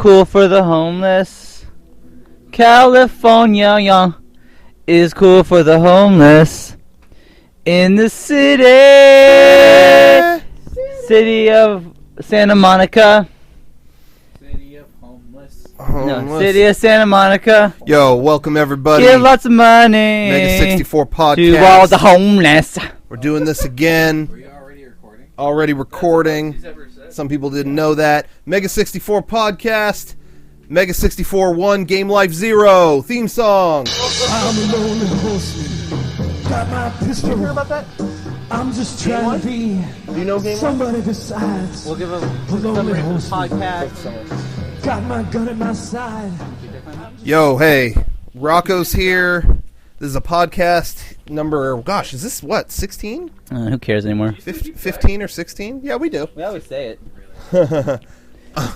cool for the homeless. California, yeah, is cool for the homeless. In the city of Santa Monica. City of homeless. No, city of Santa Monica. Yo, welcome everybody. Give lots of money. MEGA64 podcast. To all the homeless. We're doing this again. Were you already recording? Already recording. Some people didn't know that. MEGA64 podcast. MEGA64 1 Game Life 0 theme song. I'm a lonely horseman. Got my pistol. Did you hear about that? I'm just trying to be Do you know Game Life? somebody besides. We'll give a lonely horseman. podcast. Got my gun at my side. Yo, hey. Rocco's here. This is a podcast number, gosh, is this what, 16? Who cares anymore? 15 or 16? Yeah, we do. We always say it.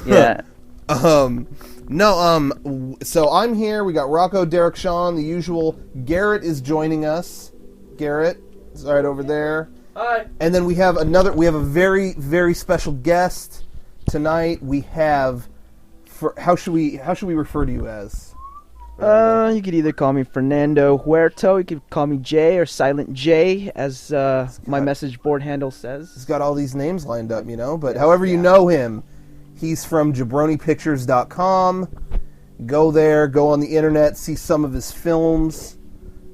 Yeah. So I'm here. We got Rocco, Derek, Sean, the usual. Garrett is joining us. Garrett is right over there. Hi. And then we have a very, very special guest tonight. We have, how should we refer to you as? You could either call me Fernando Huerto, you could call me Jay or Silent J, as my message board handle says. He's got all these names lined up, but however you know him, he's from JabroniPictures.com. Go there, go on the internet, see some of his films,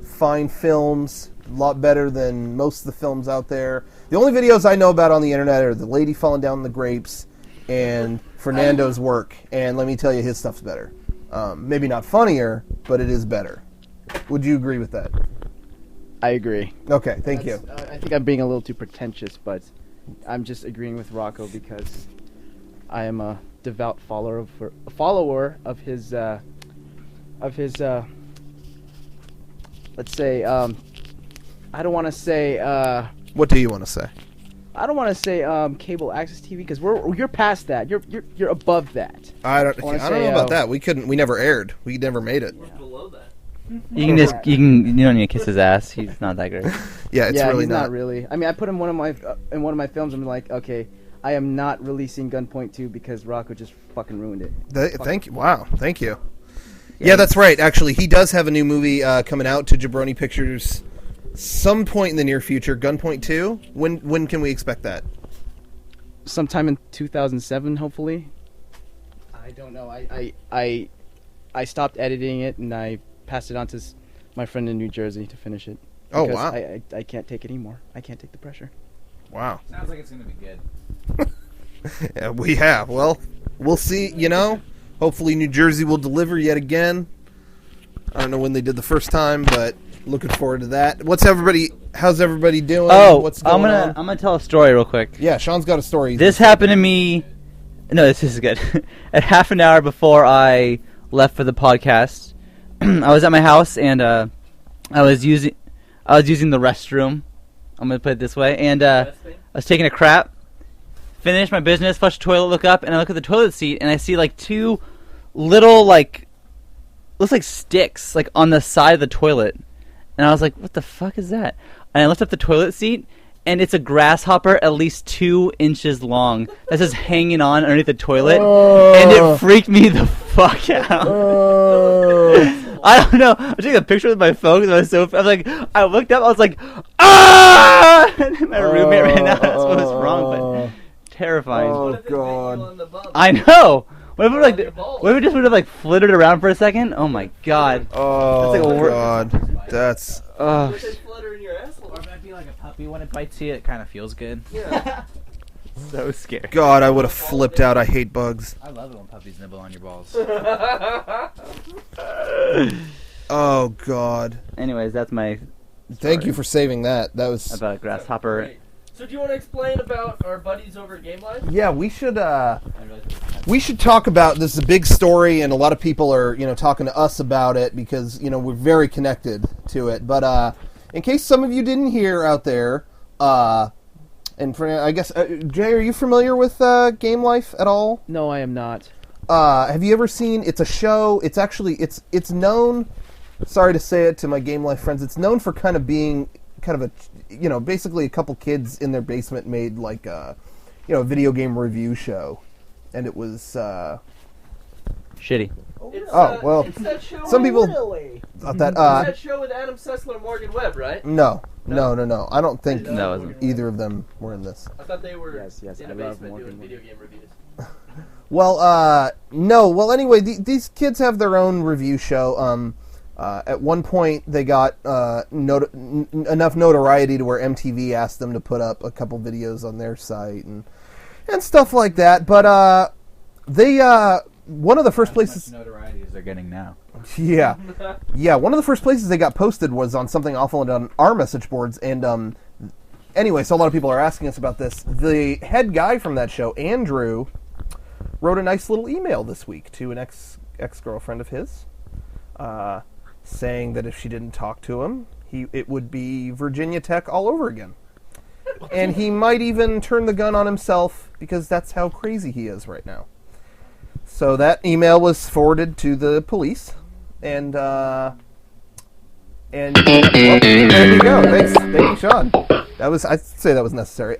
fine films, a lot better than most of the films out there. The only videos I know about on the internet are the lady falling down the grapes and Fernando's work, and let me tell you, his stuff's better. Maybe not funnier, but it is better. Would you agree with that? I agree. Okay, thank you. I think I'm being a little too pretentious, but I'm just agreeing with Rocco because I am a devout follower of his let's say, I don't want to say, What do you want to say? I don't want to say cable access TV because you're past that. You're above that. I don't wanna know say, about that. We never aired. We never made it. Below that. You don't need to kiss his ass. He's not that great. Yeah, it's really he's not really. I mean, I put him in one of my films. I'm like, okay, I am not releasing Gunpoint 2 because Rocco just fucking ruined it. Thank you. Wow, thank you. Yeah, that's right. Actually, he does have a new movie coming out to Jabroni Pictures some point in the near future. Gunpoint 2. When can we expect that? Sometime in 2007, hopefully. I don't know. I stopped editing it and I passed it on to my friend in New Jersey to finish it. Oh, Because wow. I can't take it anymore. I can't take the pressure. Wow. Sounds like it's gonna be good. Yeah, we have. Well, we'll see. Hopefully New Jersey will deliver yet again. I don't know when they did the first time, but looking forward to that. How's everybody doing? What's going on? I'm gonna tell a story real quick. Yeah, Sean's got a story. This happened to me. No, this is good. At half an hour before I left for the podcast, I was at my house and I was using the restroom. I'm gonna put it this way, and I was taking a crap. Finish my business, flush the toilet, look up, and I look at the toilet seat, and I see like two little looks like sticks on the side of the toilet, and I was like, "What the fuck is that?" And I lift up the toilet seat, and it's a grasshopper at least 2 inches long that's just hanging on underneath the toilet, and it freaked me the fuck out. I don't know. I'm taking a picture with my phone because I looked up, I was like, ah! And my roommate ran out. That's what was wrong, but terrifying. Oh, God. I know. What if it just would have flittered around for a second? Oh my God. Oh, That's God. That's... Flutter in your asshole. Or it might be like a puppy when it bites you. It kind of feels good. Yeah. So scary. God, I would have flipped out. I hate bugs. I love it when puppies nibble on your balls. Oh, God. Anyways, that's my Thank you for saving that. That was... about a grasshopper. Great. So do you want to explain about our buddies over at Game Life? Yeah, we should talk about this. Is a big story, and a lot of people are talking to us about it because we're very connected to it. But in case some of you didn't hear out there, and for I guess Jay, are you familiar with Game Life at all? No, I am not. Have you ever seen? It's a show. It's actually it's known. Sorry to say it to my Game Life friends. It's known for kind of being kind of a basically a couple kids in their basement made like a video game review show, and it was Shitty. It's, well, it's that show. some people Really? thought that. It's that show with Adam Sessler and Morgan Webb, right? No. I don't think That wasn't. either of them were in this. I thought they were Yes, in I a love basement Morgan doing Webb. video game reviews. Well, no. Well, anyway, these kids have their own review show. At one point, they got enough notoriety to where MTV asked them to put up a couple videos on their site and stuff like that. But they one of the first places. Notoriety as they're getting now. Yeah, one of the first places they got posted was on something awful on our message boards. And anyway, so a lot of people are asking us about this. The head guy from that show, Andrew, wrote a nice little email this week to an ex-girlfriend of his, saying that if she didn't talk to him, it would be Virginia Tech all over again. And he might even turn the gun on himself because that's how crazy he is right now. So that email was forwarded to the police, and well, there you go. Thank you, Sean. I'd say that was necessary.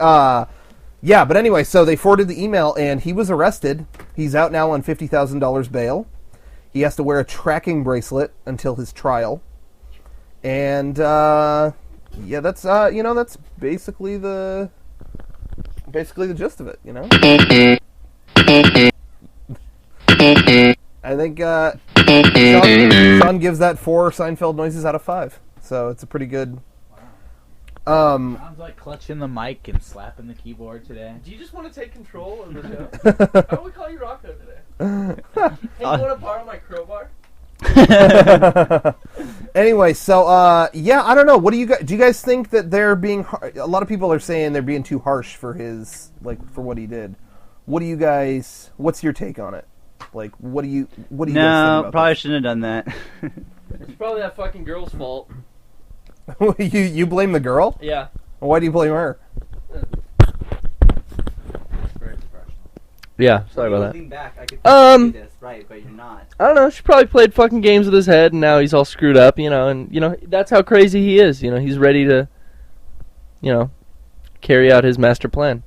Yeah, but anyway, so they forwarded the email, and he was arrested. He's out now on $50,000 bail. He has to wear a tracking bracelet until his trial. And yeah, that's that's basically the gist of it. I think Sean gives that 4 Seinfeld noises out of 5. So it's a pretty good. Sounds like clutching the mic and slapping the keyboard today. Do you just want to take control of the show? How do we call you Rocco today? Hey, you want to borrow my crowbar? Anyway, so yeah, I don't know. What do you guys think that they're being? A lot of people are saying they're being too harsh for his for what he did. What do you guys? What's your take on it? Like, what do you guys think about probably shouldn't have done that. It's probably that fucking girl's fault. you blame the girl? Yeah. Why do you blame her? Very professional. Yeah, sorry about that. Looking back, I could do this, right, but you're not. I don't know. She probably played fucking games with his head, and now he's all screwed up, and that's how crazy he is. He's ready to, carry out his master plan.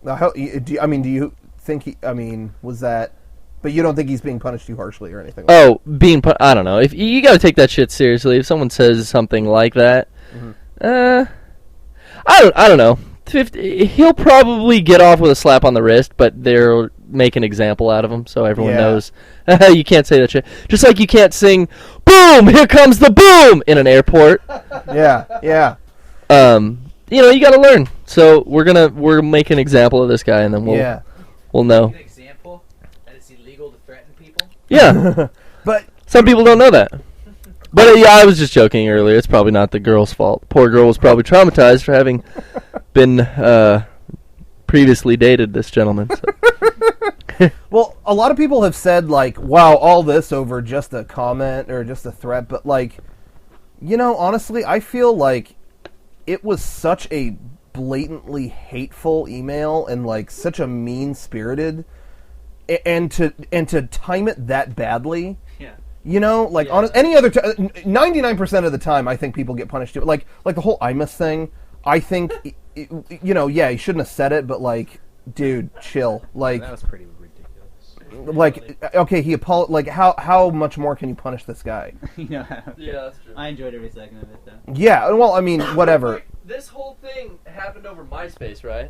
Do you think he? Was that? But you don't think he's being punished too harshly or anything? I don't know. If you got to take that shit seriously. If someone says something like that, I don't know. He'll probably get off with a slap on the wrist, but they'll make an example out of him, so everyone knows you can't say that shit. Just like you can't sing "Boom! Here comes the boom" in an airport. Yeah. You got to learn. So we're making an example of this guy, and then we'll know. An example that it's illegal to threaten people. Yeah, but some people don't know that. But yeah, I was just joking earlier. It's probably not the girl's fault. Poor girl was probably traumatized for having been previously dated this gentleman. So. Well, a lot of people have said, wow, all this over just a comment or just a threat. But, honestly, I feel like it was such a blatantly hateful email and, such a mean-spirited. And to time it that badly... Yeah. Any other 99% of the time, I think people get punished too. Like the whole Imus thing, I think, he shouldn't have said it, but dude, chill. That was pretty ridiculous. Okay, he apologized. How much more can you punish this guy? Yeah, that's true. I enjoyed every second of it, though. Yeah, well, whatever. This whole thing happened over MySpace, right?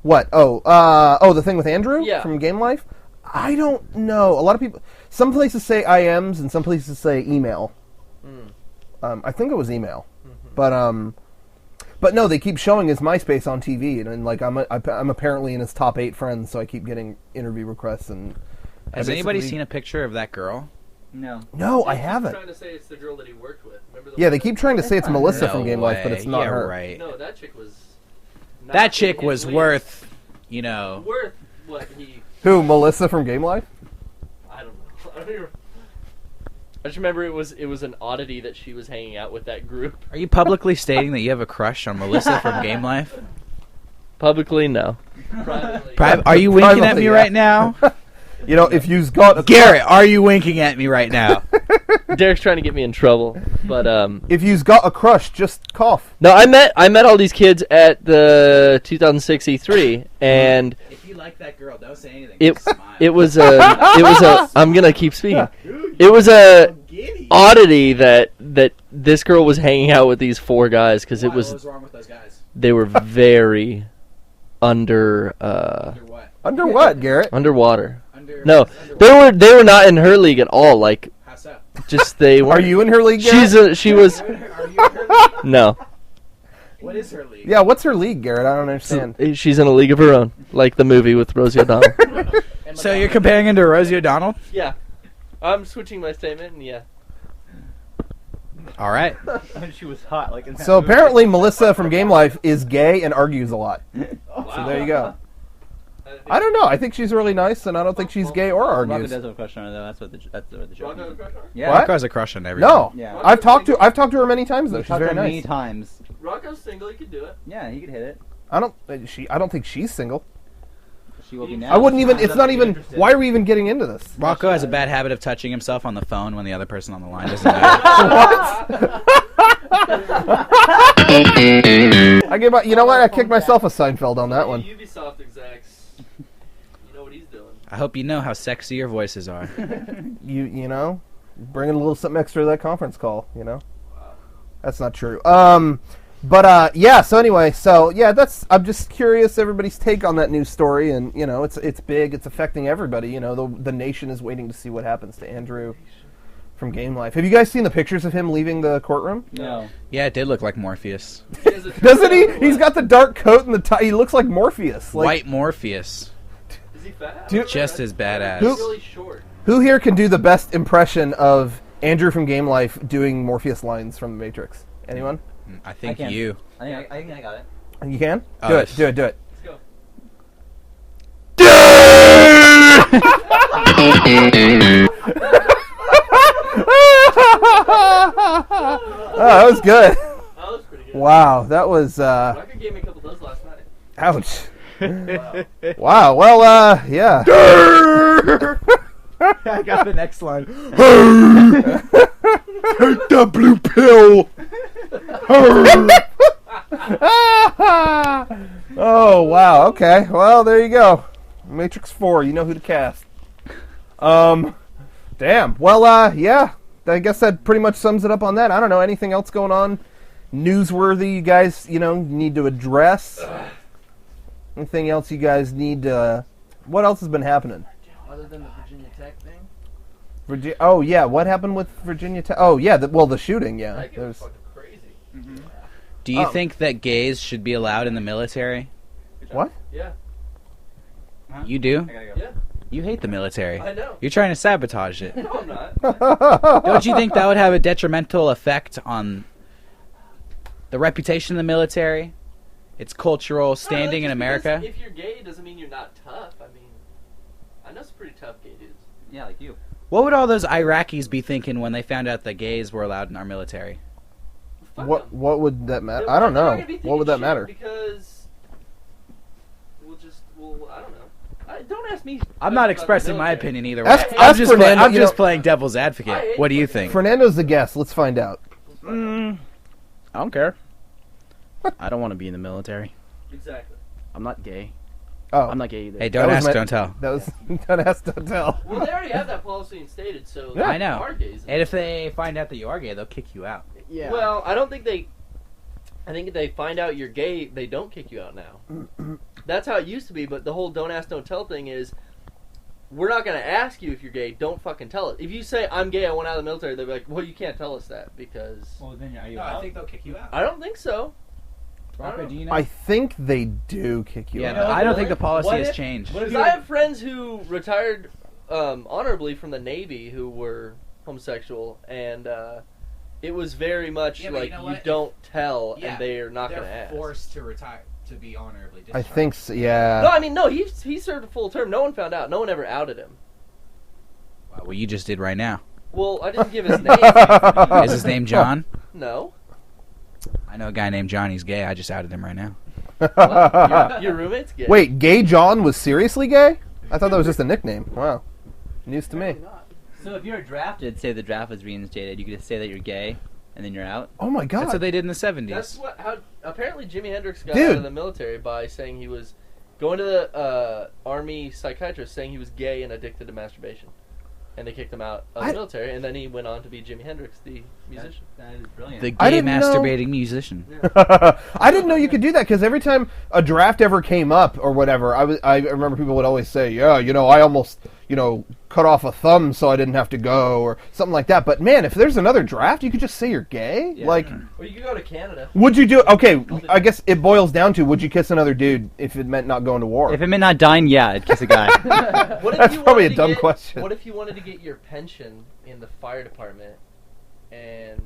What? The thing with Andrew from Game Life? I don't know. A lot of people... Some places say IMs and some places say email. I think it was email. But no, they keep showing his MySpace on TV, and I'm apparently in his top 8 friends, so I keep getting interview requests. And has anybody seen a picture of that girl? No, I haven't. Trying to say it's the girl that he worked with. Remember they keep trying to say it's Melissa from Game Life, but it's not her. Right. No, that chick was. That chick was worth, Worth what he. Who, Melissa from Game Life? I don't know. I just remember it was an oddity that she was hanging out with that group. Are you publicly stating that you have a crush on Melissa from Game Life? Publicly, no. Privately. Are you winking at me right now? If you've got... Garrett, are you winking at me right now? Derek's trying to get me in trouble, but If you've got a crush, just cough. no, I met all these kids at the 2006 E3, and If you like that girl, don't say anything. it just smile. it was a I'm gonna keep speaking. It was a oddity that this girl was hanging out with these 4 guys because Why? What was wrong with those guys? they were very under Under what? Under what, Garrett? underwater. Under No, they were not in her league at all. Like How so? just they were. Are you in her league, Garrett? She was Are you in her league? no. What is her league? Yeah, what's her league, Garrett? I don't understand. She's in a league of her own, like the movie with Rosie O'Donnell. So you're comparing him to Rosie O'Donnell? Yeah, I'm switching my statement. And yeah, All right. She was hot, like in that So movie. apparently Melissa from Game Life is gay and argues a lot. So there you go. I don't know. I think she's really nice, and I don't think she's gay or Rocco argues. does have a crush on her, though. That's what the joke is. Yeah, What? Rocco has a crush on everyone. No, Yeah. I've talked to her many times though. We've She's talked very to her many nice. times. Rocco's single. He could do it. Yeah, he could hit it. I don't think she's single. She will be now. I wouldn't even. It's not even. Why are we even getting into this? Rocco has a bad habit of touching himself on the phone when the other person on the line doesn't know. I give up. You know what? I kicked myself a Seinfeld on that one. Ubisoft execs. You know what he's doing. I hope you know how sexy your voices are. You know, bringing a little something extra to that conference call. You know, that's not true. Yeah. So anyway, I'm just curious everybody's take on that news story, and you know, it's big. It's affecting everybody. You know, the nation is waiting to see what happens to Andrew from Game Life. Have you guys seen the pictures of him leaving the courtroom? No. Yeah, it did look like Morpheus. Doesn't he? He's got the dark coat and the tie. He looks like Morpheus. Like, White Morpheus. Is he fat? Dude- Just as badass. Who- He's really short. who here can do the best impression of Andrew from Game Life doing Morpheus lines from The Matrix? Anyone? I think can. you. I think I got it. You can? Oh, Do it. yes. Do it. Do it. Let's go. Oh, that was good. That was pretty good. Wow, that was Rocco gave me a couple of those last night. ouch. Wow. Wow. Well, yeah. I got the next line. Take the blue pill. Oh wow. Okay. Well, there you go. Matrix 4. You know who to cast. Damn. Well, yeah. I guess that pretty much sums it up on that. I don't know. Anything else going on? Newsworthy you guys, need to address? Anything else you guys need to... What else has been happening? Other than the Virginia Tech thing? Oh, yeah. What happened with Virginia Tech? Oh, yeah. The shooting, yeah. That There's... was fucking crazy. Do you think that gays should be allowed in the military? What? Yeah. You do? Yeah. You hate the military. I know. You're trying to sabotage it. No, I'm not. Don't you think that would have a detrimental effect on the reputation of the military? Its cultural standing in Just America? because if you're gay, doesn't mean you're not tough. I mean, I know some pretty tough gay dudes. Yeah, like you. What would all those Iraqis be thinking when they found out that gays were allowed in our military? Fuck What 'em. What would that matter? They're- I don't they're not know. gonna be What would thinking that matter? shit Because I don't know. Don't ask me. I'm not about the expressing my military. opinion either way. Ask I'm just, Fernando, I'm you just know- playing devil's advocate. What do you think? Fernando's the guest. Let's find out. I don't care. I don't want to be in the military. Exactly. I'm not gay. Oh, I'm not gay either. Hey, don't That was ask, my- don't tell. that was don't ask, don't tell. Well, they already have that policy instated, so Yeah. I know. Are gays. And if they find out that you are gay, they'll kick you out. Yeah. Well, I don't think they. I think if they find out you're gay, they don't kick you out now. That's how it used to be, but the whole don't ask, don't tell thing is, we're not going to ask you if you're gay, don't fucking tell it. If you say, I'm gay, I want out of the military, they'll be like, well, you can't tell us that, because... Well, then are you I think they'll kick you out. I don't think so. Rocco, do you know? I think they do kick you yeah, out. but I don't think the What policy if- has changed. Because I have friends who retired honorably from the Navy who were homosexual, and it was very much Yeah, but like, you know you what? don't tell, Yeah, and they're not going to ask. to retire, to be honorably I discharged. think so, yeah. No, I mean, no, he served a full term. No one found out. No one ever outed him. Wow, well, you just did right now. Well, I didn't give his name. Is his name John? No. I know a guy named John. He's gay. I just outed him right now. Your roommate's gay. Wait, Gay John was seriously gay? I thought that was just a nickname. Wow. News to me. So if you're drafted, say the draft was reinstated, you could just say that you're gay, and then you're out. Oh my god. That's what they did in the 70s. That's how apparently Jimi Hendrix got Dude. out of the military by saying he was going to the army psychiatrist saying he was gay and addicted to masturbation. And they kicked him out of the military, and then he went on to be Jimi Hendrix, the musician. That is brilliant. The I gay didn't know- masturbating musician. I didn't know you could do that because every time a draft ever came up or whatever, I remember people would always say, yeah, I almost, cut off a thumb so I didn't have to go or something like that. But man, if there's another draft, you could just say you're gay? Yeah. Like, Or you could go to Canada. would you do, okay, I guess it boils down to, would you kiss another dude if it meant not going to war? If it meant not dying, yeah, I'd kiss a guy. What if That's you probably wanted a to dumb get- question. What if you wanted to get your pension in the fire department and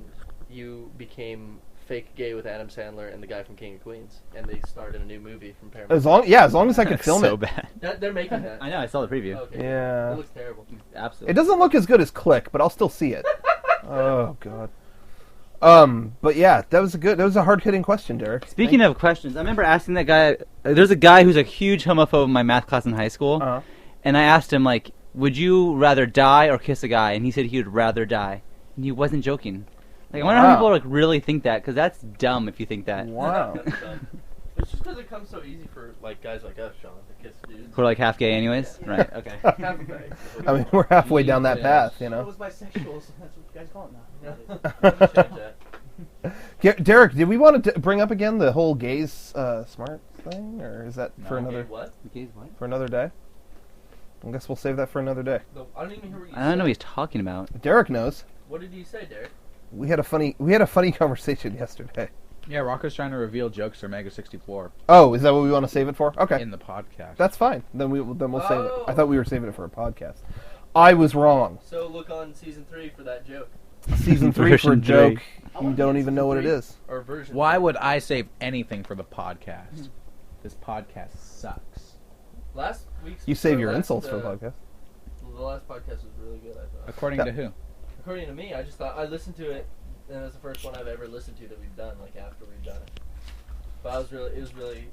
you became fake gay with Adam Sandler and the guy from King of Queens, and they starred in a new movie from Paramount? as long as I could film so it. bad. They're making that. I know, I saw the preview. Okay. Yeah. It looks terrible. Absolutely. It doesn't look as good as Click, but I'll still see it. Oh god. But yeah, that was a hard-hitting question, Derek. Speaking of questions, I remember asking that guy. There's a guy who's a huge homophobe in my math class in high school, Uh-huh. and I asked him like, "Would you rather die or kiss a guy?" And he said he would rather die, and he wasn't joking. Like, I wonder how Wow. people like really think that, because that's dumb if you think that. Wow. It's just because it comes so easy for like guys like us, Sean, to kiss dudes. Who are like half gay anyways, right? Okay. Half gay. I mean, we're halfway down that path, It was bisexual, so that's what you guys call it now. Change that. Derek, did we want to bring up again the whole gays smart thing, or is that for Okay, another what? for another day? I guess we'll save that for another day. I don't even hear what you I don't know said. what he's talking about. Derek knows. What did you say, Derek? We had a funny conversation yesterday. Yeah, Rocco's trying to reveal jokes for MEGA64 Oh, is that what we want to save it for? Okay, in the podcast. that's fine. Then we'll save it. Oh. I thought we were saving it for a podcast. I was wrong. So look on season 3 for that joke. Season 3 for a Version joke. I You wanna don't get even know what it season is. Or version. Why 3. would I save anything for the podcast? This podcast sucks. Last week's You save or your last, insults for a podcast. The last podcast was really good, I thought. According Yeah. to who? According to me, I just thought I listened to it, and it was the first one I've ever listened to that we've done, like after we've done it. But it was really.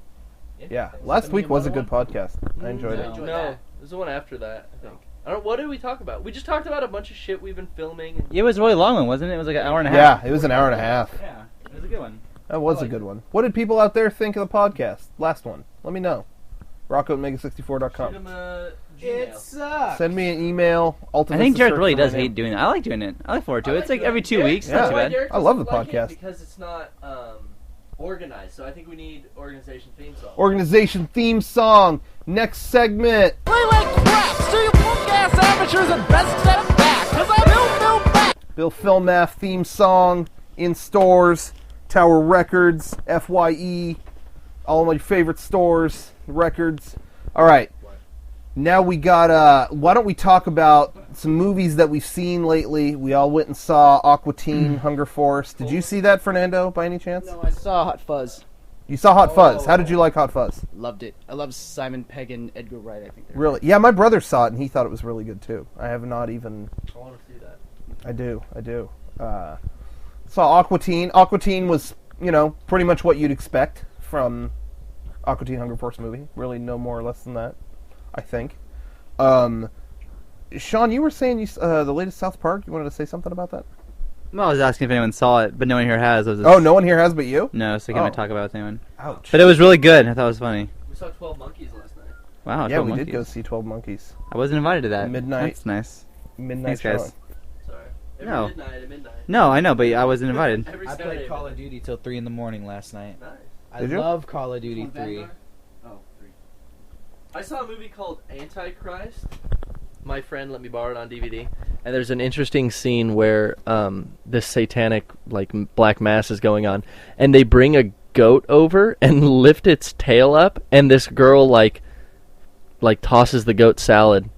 Yeah, interesting. last I mean, week was a good one- podcast. I enjoyed it. No, it was the one after that, I think. I don't. What did we talk about? We just talked about a bunch of shit we've been filming. And Yeah, it was a really long one, wasn't it? It was like an hour and a half. Yeah, it was an hour and a half. Yeah, it was a good one. That was a good one. What did people out there think of the podcast? Last one. Let me know. Rocco at shoot MEGA64.com. him a Gmail. sucks. Send me an email. I think Jared really does hate doing it. I like doing it. I look forward to it. It's like every 2 weeks. Yeah. Not too Why bad. Derek I love the doesn't like it? podcast. Because it's not organized. So I think we need organization theme song. Organization theme song. Next segment. Bill Filmath theme song in stores. Tower Records. FYE. All of my favorite stores. Records. All right. Now we got, why don't we talk about some movies that we've seen lately. We all went and saw Aqua Teen, Hunger Force. Did you see that, Fernando, by any chance? No, I saw Hot Fuzz. You saw Hot Fuzz. How did you like Hot Fuzz? Loved it. I love Simon Pegg and Edgar Wright, I think. Really? Yeah, my brother saw it, and he thought it was really good, too. I have not even... I want to see that. I do. Saw Aqua Teen. Aqua Teen was, pretty much what you'd expect from Aqua Teen Hunger Force movie. Really no more or less than that, I think. Sean, you were saying the latest South Park. You wanted to say something about that? Well, I was asking if anyone saw it, but no one here has. Oh, no one here has but you? No, so I can't Oh. really talk about it with anyone. Ouch. But it was really good. I thought it was funny. We saw 12 Monkeys last night. Wow, Yeah, 12 we monkeys. did go see 12 Monkeys. I wasn't invited to that. Midnight. That's nice. Midnight Thanks, guys. showing. Sorry. Every No. midnight at midnight. No, I know, but I wasn't invited. Every I Saturday played at Call of midnight. Duty till 3 in the morning last night. Nice. I Did you? love Call of Duty 3. Oh, 3. I saw a movie called Antichrist. My friend let me borrow it on DVD. And there's an interesting scene where this satanic black mass is going on, and they bring a goat over and lift its tail up, and this girl like tosses the goat salad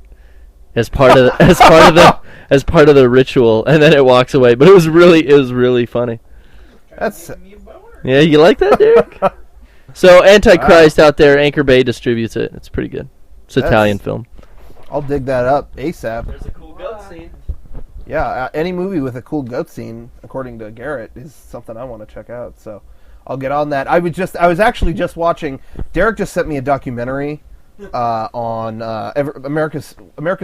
as part of as part of the ritual, and then it walks away. But it was really funny. That's... Yeah, you like that, Derek? So Antichrist out there, Anchor Bay distributes it. It's pretty good. It's an That's- Italian film. I'll dig that up ASAP. There's a cool goat scene. Yeah, any movie with a cool goat scene, according to Garrett, is something I want to check out. So I'll get on that. I was actually just watching. Derek just sent me a documentary on America's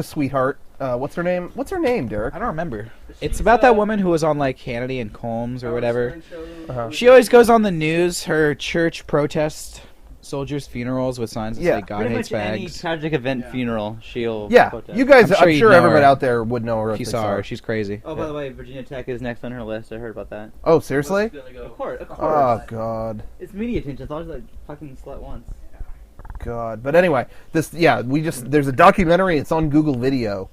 Sweetheart. What's her name? What's her name, Derek? I don't remember. It's She's, about that woman who was on like Hannity and Combs or whatever. Uh-huh. She always goes on the news. Her church protests soldiers' funerals with signs that Yeah. say "God Pretty hates much any fags." tragic event funeral, she'll Yeah, protest. you guys. I'm sure I'm you'd sure know everyone her. out there would know her If you they saw her, she's crazy. Oh, by the way, Virginia Tech is next on her list. I heard about that. Oh, seriously? Of course. Oh God. It's media attention. It's always like fucking slut once. God. But anyway, there's a documentary. It's on Google Video.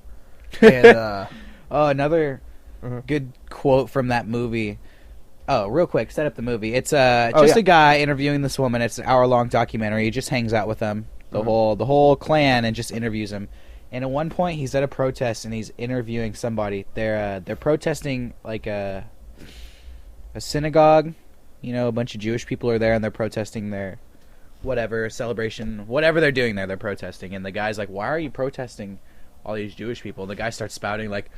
And Oh, another Mhm. good quote from that movie. Oh, real quick, set up the movie. It's yeah. a guy interviewing this woman. It's an hour-long documentary. He just hangs out with them, the whole clan, and just interviews them. And at one point, he's at a protest and he's interviewing somebody. They're protesting like a synagogue. You know, a bunch of Jewish people are there and they're protesting their whatever celebration, whatever they're doing there. They're protesting, and the guy's like, "Why are you protesting all these Jewish people?" And the guy starts spouting like,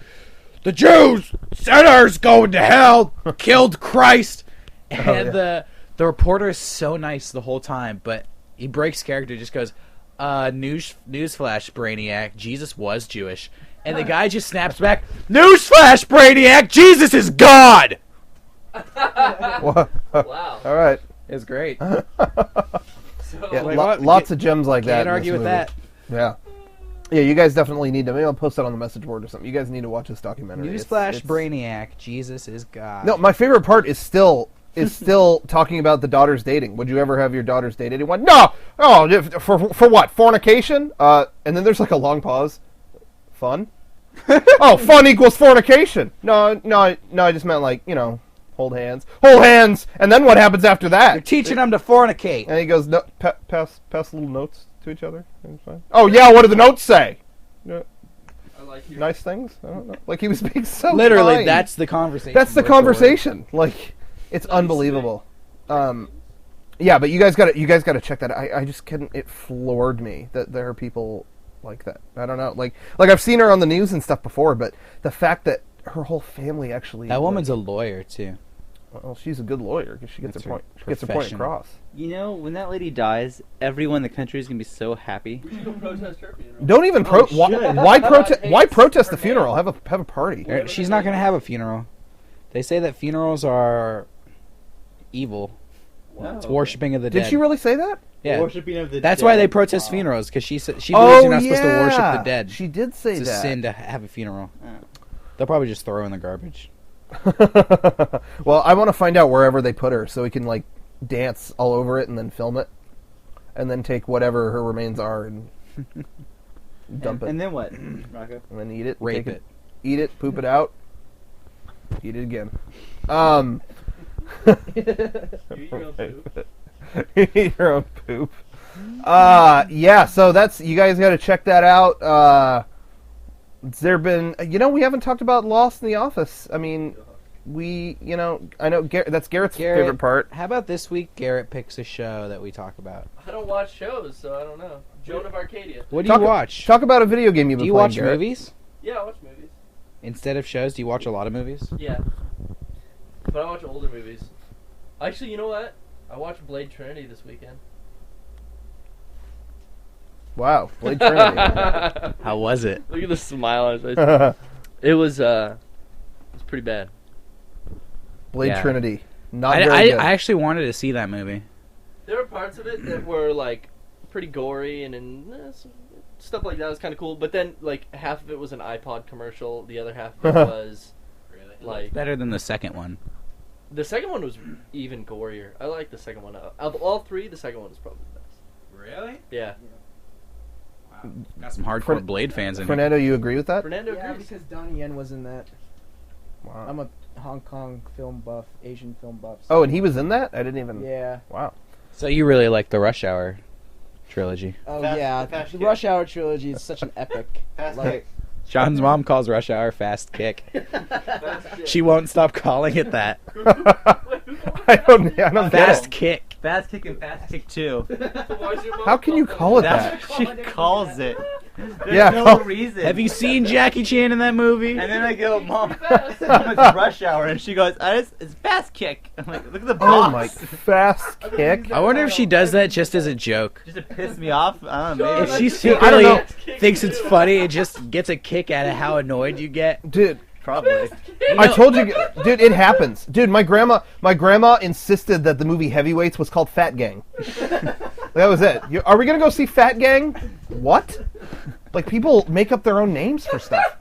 "The Jews, sinners going to hell, killed Christ." And the reporter is so nice the whole time, but he breaks character. Just goes, "Newsflash, Brainiac, Jesus was Jewish." And the guy just snaps back, "Newsflash, Brainiac, Jesus is God." wow. Wow. All right. It's great. So, Yeah, Wait, what? lots of gems like that. Can't in argue this with movie. that. Yeah. Yeah, you guys definitely need to. Maybe I'll post that on the message board or something. You guys need to watch this documentary. Newsflash, It's- Brainiac, Jesus is God. No, my favorite part is still talking about the daughters dating. Would you ever have your daughters date anyone? No. Oh, for what? Fornication? And then there's like a long pause. Fun? Oh, fun equals fornication. No. I just meant like hold hands, and then what happens after You're that? teaching them to fornicate. And he goes, no, pass little notes to each other. It's fine. Oh yeah, what do the notes say? I like your Nice things. I don't know. Like he was being so Literally, kind. that's the conversation. That's the word for word. conversation. Like, it's unbelievable. Yeah, but you guys got to check that out. I just couldn't. It floored me that there are people like that. I don't know. Like I've seen her on the news and stuff before, but the fact that her whole family actually. That woman's a lawyer too. Well, she's a good lawyer because she gets That's her her point. She gets her point profession. across. You know, when that lady dies, everyone in the country is gonna be so happy. We should go protest her funeral. Don't even why protest? Why protest the funeral? Have a party. She's not going to have a funeral. They say that funerals are evil. Wow. It's worshiping of the Did dead. she really say that? Yeah. Worshipping of the That's dead. why they protest funerals, because she believes you're not supposed to worship the dead. She did say It's a that. sin to have a funeral. Oh. They'll probably just throw her in the garbage. Well, I want to find out wherever they put her so we can like dance all over it and then film it, and then take whatever her remains are and dump it, And then what, Rocco? and then eat it, Rape take it. eat it, poop it out, eat it again. You eat your own poop. Eat your own poop. Yeah. So that's you guys got to check that out. There been we haven't talked about Lost in the Office. I mean, I know that's Garrett's favorite part. How about this week Garrett picks a show that we talk about? I don't watch shows, so I don't know. Joan of Arcadia. What do Talk- you watch? Talk about a video game you've Do been you playing, watch Garrett. movies? Yeah, I watch movies. Instead of shows, do you watch a lot of movies? Yeah. But I watch older movies. Actually, you know what? I watched Blade Trinity this weekend. Wow, Blade Trinity. How was it? Look at the smile on his face. It was pretty bad. Blade Yeah. Trinity. Not I very good. actually wanted to see that movie. There were parts of it that were like pretty gory and stuff like that was kind of cool. But then like half of it was an iPod commercial. The other half of it was like Better than the second one. the second one was even gorier. I like the second one. Of all three, the second one is probably the best. Really? Yeah. Wow. Got some hardcore Fern- Blade fans in here. Fernando, you agree with that? Fernando Yeah, agrees. because Donnie Yen was in that. Wow. I'm a Hong Kong film buff, Asian film buff. Oh, and he was in that? I didn't even. Yeah. Wow. So you really like the Rush Hour trilogy? Oh Fast- yeah, Fast the Kick. Rush Hour trilogy is such an epic. Fast like, kick. John's mom calls Rush Hour Fast Kick. She won't stop calling it that. I don't get Fast it. Kick. Fast Kick and Fast Kick 2. How can you call it that? That's what she calls it. There's Yeah, no oh. reason. Have you seen Jackie Chan in that movie? And then I go, Mom, it's Rush Hour, and she goes, it's Fast Kick. I'm like, look at the Oh box. my Fast Kick. I wonder if she does that just as a joke. Just to piss me off. I don't know. If Maybe. she I don't know. secretly thinks it's funny and just gets a kick out of how annoyed you get. Dude, Probably. I told you, dude, it happens. Dude, my grandma insisted that the movie Heavyweights was called Fat Gang. That was it. Are we gonna go see Fat Gang? What? Like, people make up their own names for stuff.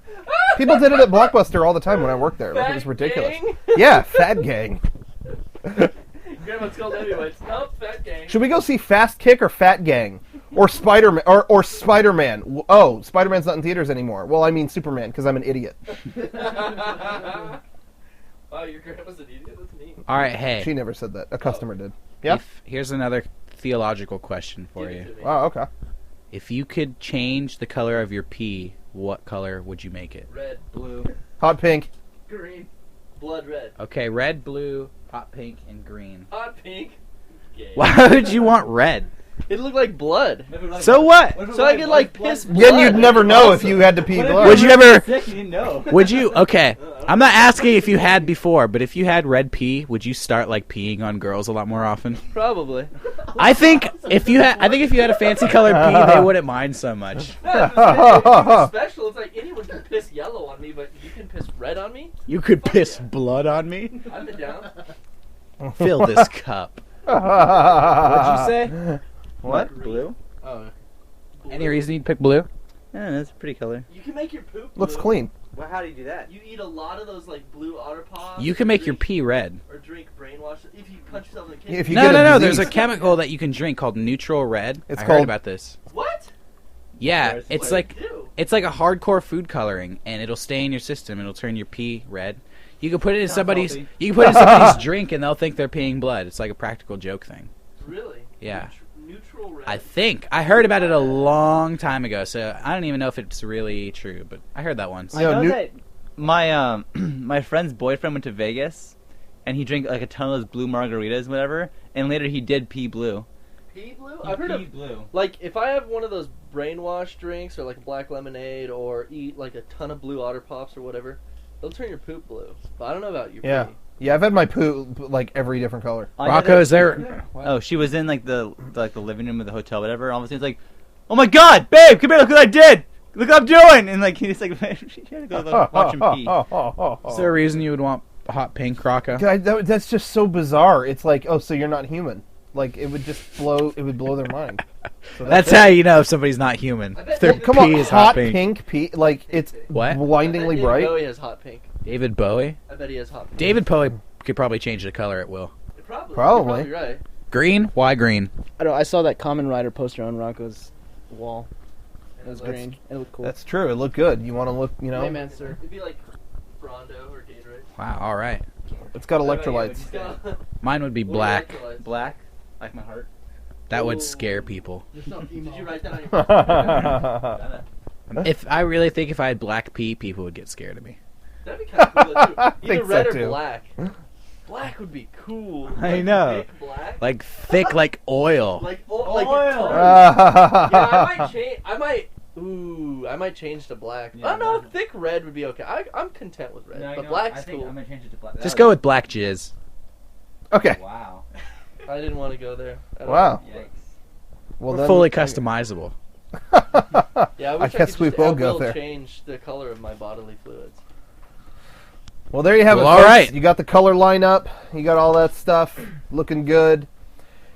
People did it at Blockbuster all the time when I worked there. Like, it was ridiculous. Gang? Yeah, Fat Gang. Grandma's called Heavyweights. Nope, Fat Gang. Should we go see Fast Kick or Fat Gang? Or Spider-Man? Or Spider-Man? Oh, Spider-Man's not in theaters anymore. Well, I mean Superman, because I'm an idiot. Wow, your grandma's an idiot? That's neat. All right, hey. She never said that. A customer did. Yeah? Here's another theological question for Give you. it to me. Wow, okay. If you could change the color of your pee, what color would you make it? Red, Blue. Hot pink. green, blood red. Okay, red, blue, hot pink, and green. Hot pink. Gay. Why would you want red? It looked like blood. So what? So I could like piss blood. Then you'd never know if you had to pee blood. Would you ever? Sick, you didn't know. Would you? Okay, I'm not asking if you had before, but if you had red pee, would you start like peeing on girls a lot more often? Probably. I think if you had a fancy colored pee, they wouldn't mind so much. It's special. It's like anyone can piss yellow on me, but you can piss red on me. You could piss blood on me. I'm down. Fill this cup. What'd you say? What? Blue? Oh. Any reason you'd pick blue? Yeah, that's a pretty color. You can make your poop Looks blue. clean. Well, how do you do that? You eat a lot of those like blue otter pops. You can make your pee red. Or drink brainwash if you punch yourself in the kidney. If you No, get a no. disease. There's a chemical that you can drink called neutral red. It's I called- heard about this. What? Yeah, What it's do like you do? it's like a hardcore food coloring, and it'll stay in your system. It'll turn your pee red. You can put it in somebody's. healthy. You can put it in somebody's drink, and they'll think they're peeing blood. It's like a practical joke thing. Really? Yeah. Neutral red. I think I heard about it a long time ago, so I don't even know if it's really true, but I heard that once. Yeah. I know new- that my my friend's boyfriend went to Vegas, and he drank like a ton of those blue margaritas, whatever. And later he did pee blue. Pea blue? He I've heard of peed blue. like if I have one of those brainwash drinks or like a black lemonade or eat like a ton of blue otter pops or whatever, they'll turn your poop blue. But I don't know about your Yeah. pee. Yeah, I've had my poo like every different color. I know Rocco, that- is there? Oh, she was in like the living room of the hotel, whatever. All of a sudden, it's like, "Oh my God, babe, come here! Look what I did! Look what I'm doing!" And like he's like, "She had to go watch him pee." Is there a reason you would want hot pink, Rocco? God, that's just so bizarre. It's like, oh, so you're not human. Like, it would just blow. It would blow their mind. So That's it. how you know if somebody's not human. I bet Their David- Come pee on, is hot pink. pink pee. Like, it's What? blindingly David bright. Bowie has hot pink. David Bowie. I bet he has hot pink. David Bowie could probably change the color at will. Probably. Probably. You're probably right. Green? Why green? I don't know. I saw that Kamen Rider poster on Rocco's wall. It was That's- green. It looked cool. That's true. It looked good. You want to look, you know, Hey, man, sir. It'd be like Brondo or Gatorade. Wow. All right. it's got electrolytes. Mine would be black. Black, like my heart. That would scare people. Did you write that on your If I really think if I had black pee, people would get scared of me. That'd be kind of cool too. Either think red so, or too. black. Black would be cool. I know. Thick black. Like thick, like oil. Like Oil. yeah, I might change. I might change to black. Yeah, I don't know. black. Thick red would be okay. I'm content with red, No, but no, black's I think cool. I'm gonna change it to black. Just go with black jizz. Okay. Wow. I didn't want to go there. at all. Wow. Yikes. Well, We're then, fully customizable. Yeah, I I wish guess could we just will at go will there. change the color of my bodily fluids. Well, there you have Well, it. all folks. right. You got the color lineup. You got all that stuff looking good.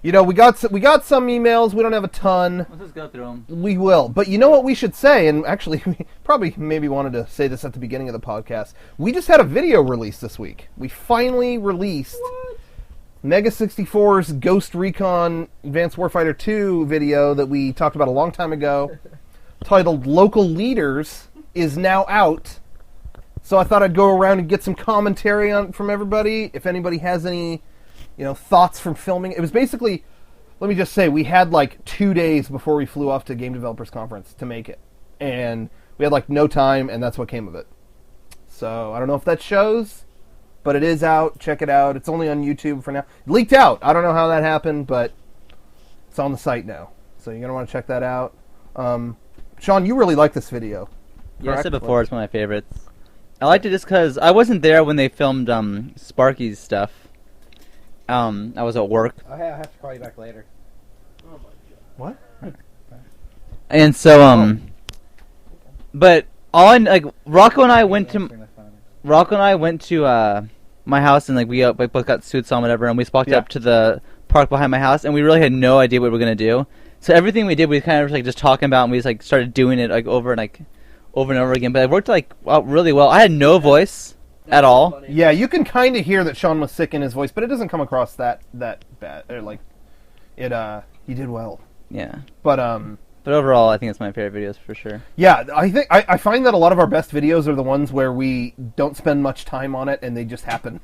You know, we got some emails. We don't have a ton. Let's just go through them. We will. But you know what we should say? And actually, we probably maybe wanted to say this at the beginning of the podcast. We just had a video release this week. We finally released MEGA64's Ghost Recon Advanced Warfighter 2 video that we talked about a long time ago, titled Local Leaders, is now out. So I thought I'd go around and get some commentary from everybody. If anybody has any, thoughts from filming. It was basically, let me just say, we had like 2 days before we flew off to Game Developers Conference to make it. And we had like no time, and that's what came of it. So I don't know if that shows, but it is out. Check it out. It's only on YouTube for now. It leaked out. I don't know how that happened, but it's on the site now. So you're going to want to check that out. Sean, you really like this video. Yeah, I said before, it's one of my favorites. I liked it just because I wasn't there when they filmed Sparky's stuff. I was at work. Oh, hey, I'll have to call you back later. Oh my god. What? And so, but all I, like, Rocco and I went to my house, and like we both got suits on, whatever, and we walked up to the park behind my house, and we really had no idea what we were gonna do. So everything we did, we kind of like just talking about, and we just like started doing it like over and over again. But it worked like really well. I had no voice at all. Funny. Yeah, you can kind of hear that Sean was sick in his voice, but it doesn't come across that bad. Or like, it he did well. Yeah. But overall, I think it's my favorite videos for sure. yeah, I think I find that a lot of our best videos are the ones where we don't spend much time on it and they just happen.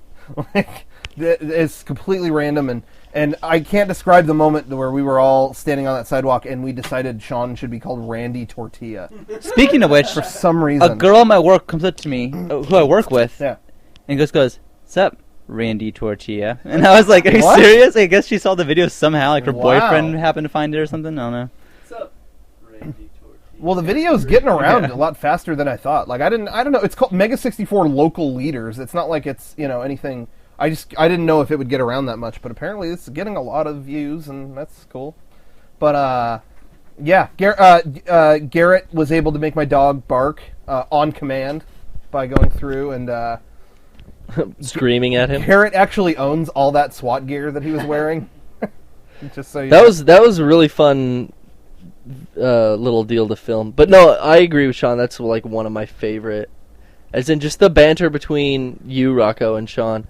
Like, it's completely random, and I can't describe the moment where we were all standing on that sidewalk and we decided Sean should be called Randy Tortilla. Speaking of which, For some reason. a girl at my work comes up to me, who I work with, Yeah. and goes, "Sup, Randy Tortilla?" And I was like, "Are you What? serious?" I guess she saw the video somehow, like her Wow. boyfriend happened to find it or something. I don't know. What's up, Randy Tortilla? Well, the video's getting around Yeah. a lot faster than I thought. Like, I don't know. It's called MEGA64 Local Leaders. It's not like it's, anything. I didn't know if it would get around that much, but apparently it's getting a lot of views, and that's cool. But, yeah, Garrett was able to make my dog bark on command by going through, and Screaming at him. Garrett actually owns all that SWAT gear that he was wearing. Just so you That know. was a really fun little deal to film. But no, I agree with Sean. That's like one of my favorite. As in just the banter between you, Rocco, and Sean,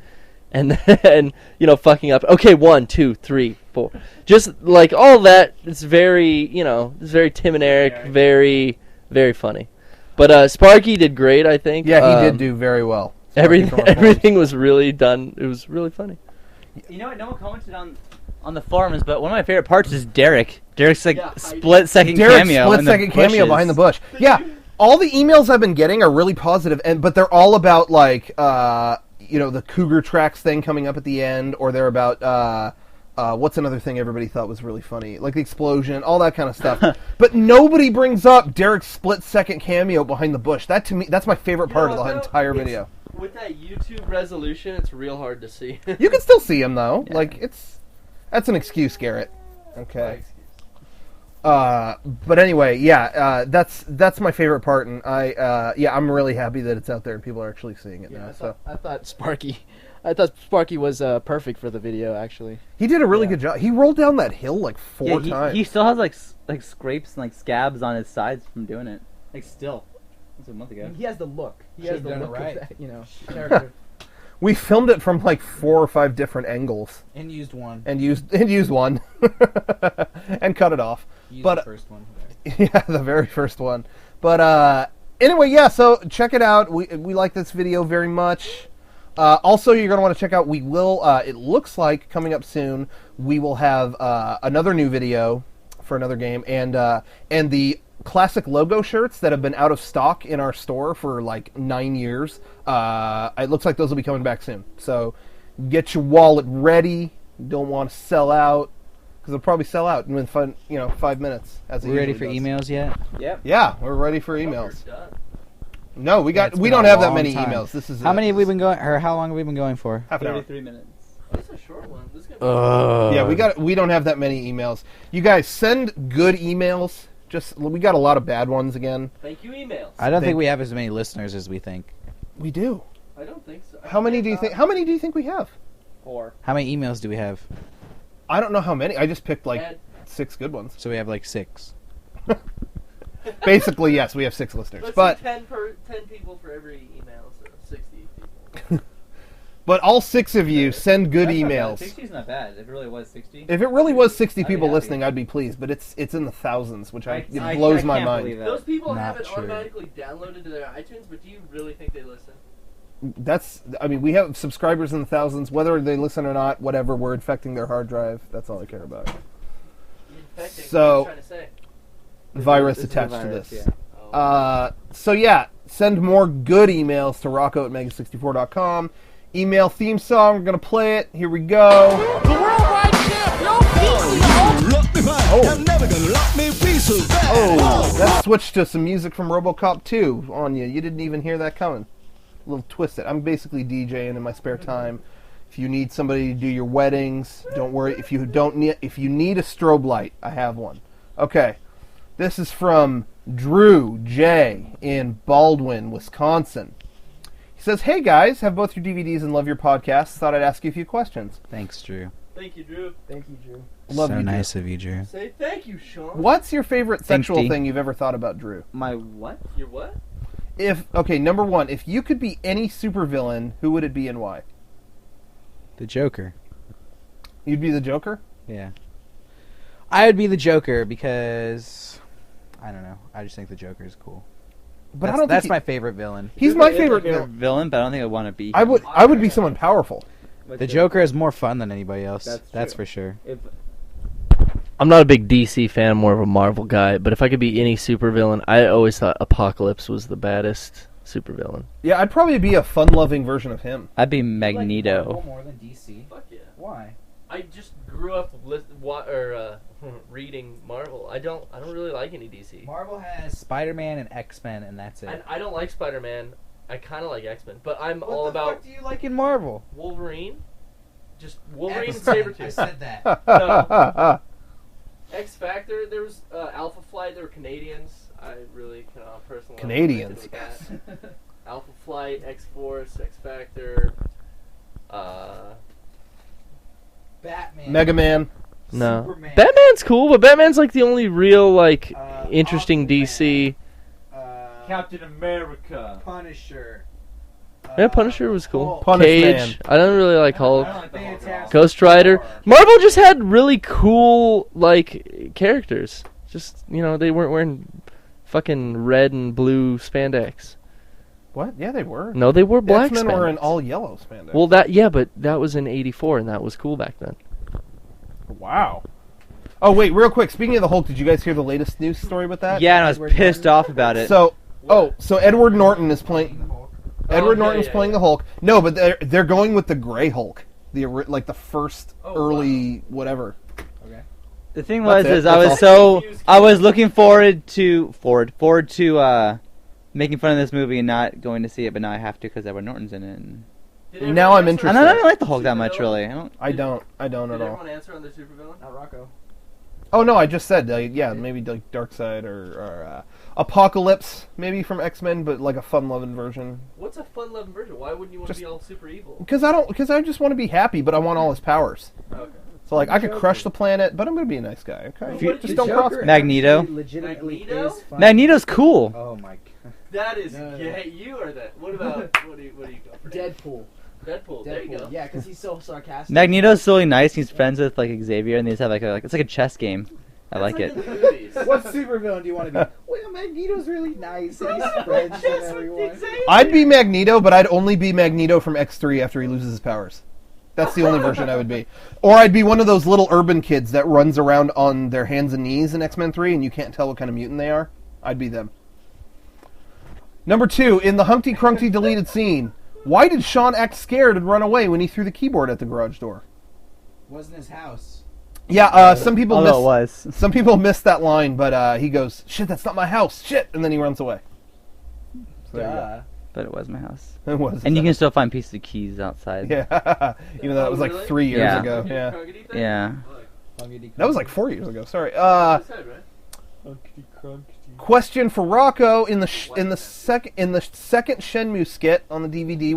and then fucking up. Okay, 1, 2, 3, 4. Just like all that. It's very it's very Tim and Eric, very very funny. But Sparky did great, I think. Yeah, he did do very well. Everything was really done. It was really funny. You know what? No one commented on the forums, but one of my favorite parts is Derek. Derek's like Yeah, split-second Derek's cameo. in the split-second cameo bushes. behind the bush. Yeah, all the emails I've been getting are really positive, but they're all about like the Cougar Tracks thing coming up at the end, or they're about what's another thing everybody thought was really funny, like the explosion, all that kind of stuff. But nobody brings up Derek's split-second cameo behind the bush. That to me, that's my favorite part of the entire video. With that YouTube resolution, it's real hard to see. You can still see him though. Yeah. Like that's an excuse, Garrett. Okay. But anyway, yeah, that's my favorite part, and I'm really happy that it's out there and people are actually seeing it now. So I thought Sparky was perfect for the video. Actually, he did a really good job. He rolled down that hill like four Yeah, times. he still has like scrapes and like scabs on his sides from doing it. Like still, that's a month ago. he has the look. He Should've has the done it look right. of that, character. We filmed it from like 4 or 5 different angles And used one. and used one and cut it off. Used But the first one. yeah, the very first one. But anyway, yeah. So check it out. We like this video very much. Also, you're going to want to check out. We will. It looks like coming up soon. We will have another new video for another game, and the classic logo shirts that have been out of stock in our store for like 9 years. It looks like those will be coming back soon. So get your wallet ready. Don't want to sell out, because it'll probably sell out in 5 minutes. As it We ready usually for does. emails yet? Yep. Yeah, we're ready for emails. We're done. No, we it's we been don't a have that long many time. emails. This is How many have we been going, or how long have we been going for? half an hour. 33 minutes. Oh, this is a short one. This is gonna be Yeah, we don't have that many emails. You guys send good emails. We got a lot of bad ones again. Thank you, emails. I don't think we have as many listeners as we think. We do. I don't think so. How many do you think? How many do you think we have? 4. How many emails do we have? I don't know how many. I just picked like And 6 good ones. So we have like 6. Basically, yes, we have 6 listeners. let's But do 10 people for every email, so 60 people. but all 6 of you send good That's not bad. emails. 60's not bad. If it really was 60. If it really was 60 I'd be people happy. listening, I'd be pleased. But it's in the thousands, which I it blows my can't mind. believe that. Those people Not have it true. automatically downloaded to their iTunes, but do you really think they listen? We have subscribers in the thousands. Whether they listen or not, whatever, we're infecting their hard drive. That's all I care about. Infecting, So- what are you trying to say? Virus This is a attached virus, to this. yeah. Oh. So yeah, send more good emails to rocco@mega64.com. Email theme song. We're gonna play it. Here we go. The worldwide champion, I'm never gonna lock me piece of that. Oh, that switched to some music from RoboCop 2 on you. You didn't even hear that coming. A little twisted. I'm basically DJing in my spare time. If you need somebody to do your weddings, don't worry. If you need a strobe light, I have one. Okay. This is from Drew J. in Baldwin, Wisconsin. He says, "Hey guys, have both your DVDs and love your podcasts. Thought I'd ask you a few questions." Thanks, Drew. Thank you, Drew. Thank you, Drew. Love so you, Drew. nice of you, Drew. Say thank you, Sean. What's your favorite sexual D. thing you've ever thought about, Drew? My what? Your what? Number one, if you could be any supervillain, who would it be and why? The Joker. You'd be the Joker? Yeah. I would be the Joker because I don't know. I just think the Joker is cool. But That's, I don't that's think my favorite villain. he's my favorite You're a villain. villain, but I don't think I want to be. I would be someone powerful. The Joker is more fun than anybody else. That's That's true. for sure. I'm not a big DC fan, more of a Marvel guy. But if I could be any supervillain, I always thought Apocalypse was the baddest supervillain. Yeah, I'd probably be a fun-loving version of him. I'd be Magneto. more than DC. Fuck yeah. Why? I just grew up reading Marvel. I don't really like any DC. Marvel has Spider-Man and X-Men, and that's it. And I don't like Spider-Man. I kind of like X-Men, but I'm what all the about fuck do you like in Marvel? Wolverine. Just Wolverine and X-Men. I Sabretooth. said that. No. X Factor. There was Alpha Flight. They were Canadians. I really personally Canadians. connected with that. Alpha Flight, X Force, X Factor. Batman. Mega Man. No, Superman. Batman's cool, but Batman's like the only real interesting Aquaman. DC. Captain America. Punisher. Yeah, Punisher was cool. Punish Cage. Man. I don't really like Hulk. I don't like the Hulk at all. Ghost Rider. Marvel just had really cool characters. Just they weren't wearing fucking red and blue spandex. What? Yeah, they were. No, they wore The black X-Men spandex. were in all yellow spandex. Well, but that was in '84, and that was cool back then. Wow. Oh, wait, real quick. Speaking of the Hulk, did you guys hear the latest news story with that? Yeah, and I was pissed off about it. So Edward Norton is playing. Edward Norton's playing the Hulk. No, but they're going with the Gray Hulk, the first early whatever. The thing That's was, it. is I That's was all. I was looking forward to making fun of this movie and not going to see it, but now I have to because Edward Norton's in it. And Now I'm I interested. don't even like the Hulk that much, really. I don't Did at all. everyone answer on the supervillain? Not Rocco. Oh no, I just said maybe like Darkseid or Apocalypse, maybe from X-Men, but like a fun-loving version. What's a fun-loving version? Why wouldn't you want to be all super evil? Because I just want to be happy, but I want all his powers. Okay. So like I could crush the planet, but I'm gonna be a nice guy. Okay, If you- just don't cross me. Magneto. Legitimately Magneto? is fun. Magneto's cool. Oh my god. That is No. gay. You are that. What about what do you go for? Deadpool. Deadpool. There you go. Yeah, because he's so sarcastic. Magneto's really nice. He's friends with Xavier, and they just have it's like a chess game. I like it. In the movies. What supervillain do you want to be? Well, Magneto's really nice, and he's friends with everyone. I'd be Magneto, but I'd only be Magneto from X3 after he loses his powers. That's the only version I would be. Or I'd be one of those little urban kids that runs around on their hands and knees in X-Men 3 and you can't tell what kind of mutant they are. I'd be them. Number 2, in the Humpty Crumpty deleted scene, why did Sean act scared and run away when he threw the keyboard at the garage door? Wasn't his house. Yeah, some people Although it was. Some people missed that line, but he goes, "Shit, that's not my house, shit," and then he runs away. So there you go. But it was my house. It was. And you can still find pieces of keys outside. Yeah, even though it was like really? 3 years Yeah. ago. Yeah, Yeah. that was like 4 years ago. Sorry. Said, right? Question for Rocco in the second Shenmue skit on the DVD.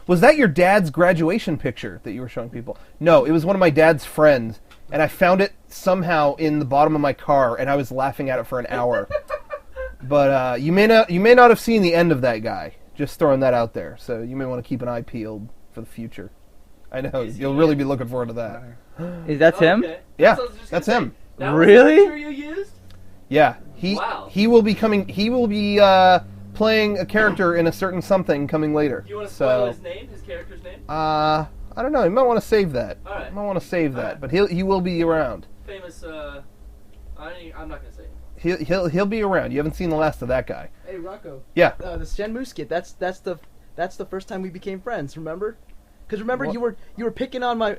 Was that your dad's graduation picture that you were showing people? No, it was one of my dad's friends, and I found it somehow in the bottom of my car, and I was laughing at it for an hour. But you may not have seen the end of that guy. Just throwing that out there, so you may want to keep an eye peeled for the future. I know you'll really be looking forward to that. That's him? Okay. Yeah, So I was just that's gonna him. say, that was Really? the picture you used? Yeah, Wow. he will be coming. He will be playing a character in a certain something coming later. Do you want to spoil So his name, his character's name? I don't know. You might want to save that. All right. You might want to save that, Alright. but he will be around. Famous. I'm not gonna say. It. He'll be around. You haven't seen the last of that guy. Hey, Rocco. Yeah. The Shenmue skit. That's the first time we became friends. Remember? Because remember, What? you were picking on my.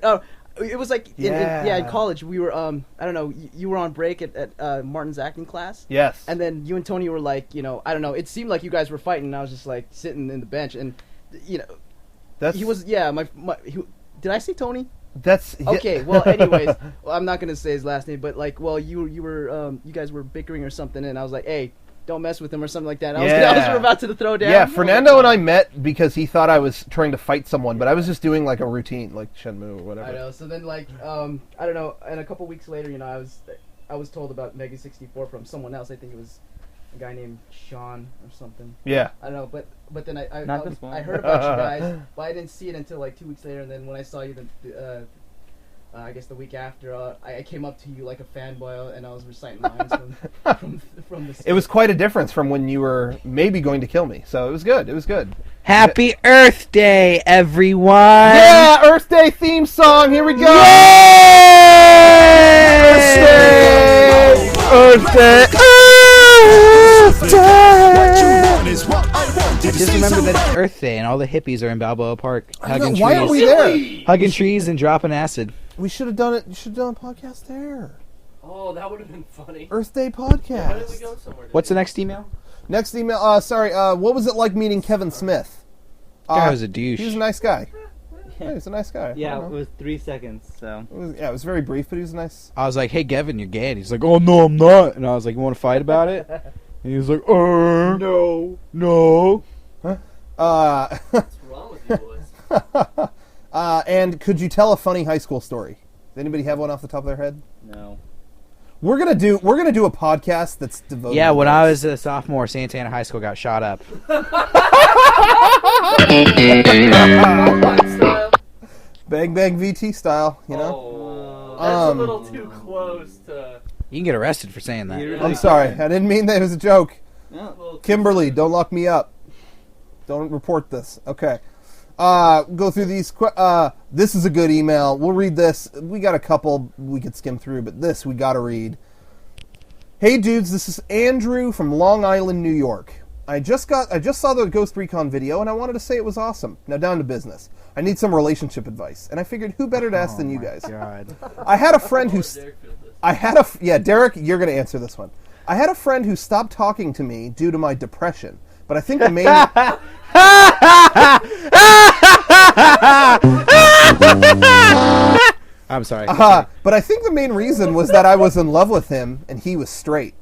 It was like in college we were I don't know, you were on break at Martin's acting class. Yes. And then you and Tony were like, you know, I don't know, it seemed like you guys were fighting, and I was just like sitting in the bench, and you know, he was did I say Tony? That's Okay. Well, anyways, I'm not gonna say his last name, but like, well, you guys were bickering or something, and I was like, hey, don't mess with him or something like that. I was about to throw down. Yeah, Fernando and I met because he thought I was trying to fight someone, but I was just doing like a routine, like Shenmue or whatever. I know. So then, like, I don't know. And a couple weeks later, you know, I was told about MEGA64 from someone else. I think it was a guy named Sean or something. Yeah. I don't know, but then I Not this one. I heard about you guys, but I didn't see it until like 2 weeks later. And then when I saw you, I guess the week after, I came up to you like a fanboy, and I was reciting lines from the. It was quite a difference from when you were maybe going to kill me. So it was good. It was good. Happy Earth Day, everyone! Yeah, Earth Day theme song. Here we go. Earth Day. Earth Day! Earth Day! I just remember that it's Earth Day and all the hippies are in Balboa Park hugging trees. Why aren't we there? Hugging trees and dropping acid. We should have done it. You should have done a podcast there. Oh, that would have been funny. Earth Day Why didn't we podcast. go somewhere? What's the next email? Next email. Sorry. What was it like meeting Kevin Smith? Guy was a douche. He was a nice guy. Yeah, he was a nice guy. Yeah, I it don't know. was 3 seconds. So It was very brief, but he was nice. I was like, hey, Gavin, you're gay. And he's like, oh, no, I'm not. And I was like, you want to fight about it? And he was like, no. What's wrong with you boys? And could you tell a funny high school story? Does anybody have one off the top of their head? no. We're gonna do a podcast that's devoted. Yeah, to when this. I was a sophomore, Santana High School got shot up. Style. Bang Bang VT style, you know. Oh, that's a little too close to. You can get arrested for saying that. You're I'm sorry, I didn't mean that it was a joke. No. Kimberly, don't lock me up. Don't report this. Okay. Go through these. This is a good email. We'll read this. We got a couple we could skim through, but this we got to read. Hey dudes, this is Andrew from Long Island, New York. I just saw the Ghost Recon video, and I wanted to say it was awesome. Now down to business. I need some relationship advice, and I figured who better to ask than you guys. God. I had a friend who. Derek feels this. Derek, you're going to answer this one. I had a friend who stopped talking to me due to my depression, but I think the main. I'm sorry. But I think the main reason was that I was in love with him and he was straight.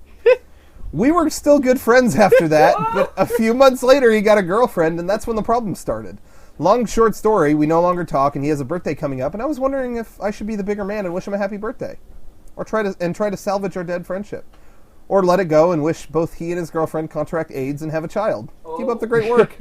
We were still good friends after that, but a few months later he got a girlfriend, and that's when the problem started. Long short story, we no longer talk, and he has a birthday coming up, and I was wondering if I should be the bigger man and wish him a happy birthday, or try to salvage our dead friendship, or let it go and wish both he and his girlfriend contract AIDS and have a child. Keep up the great work.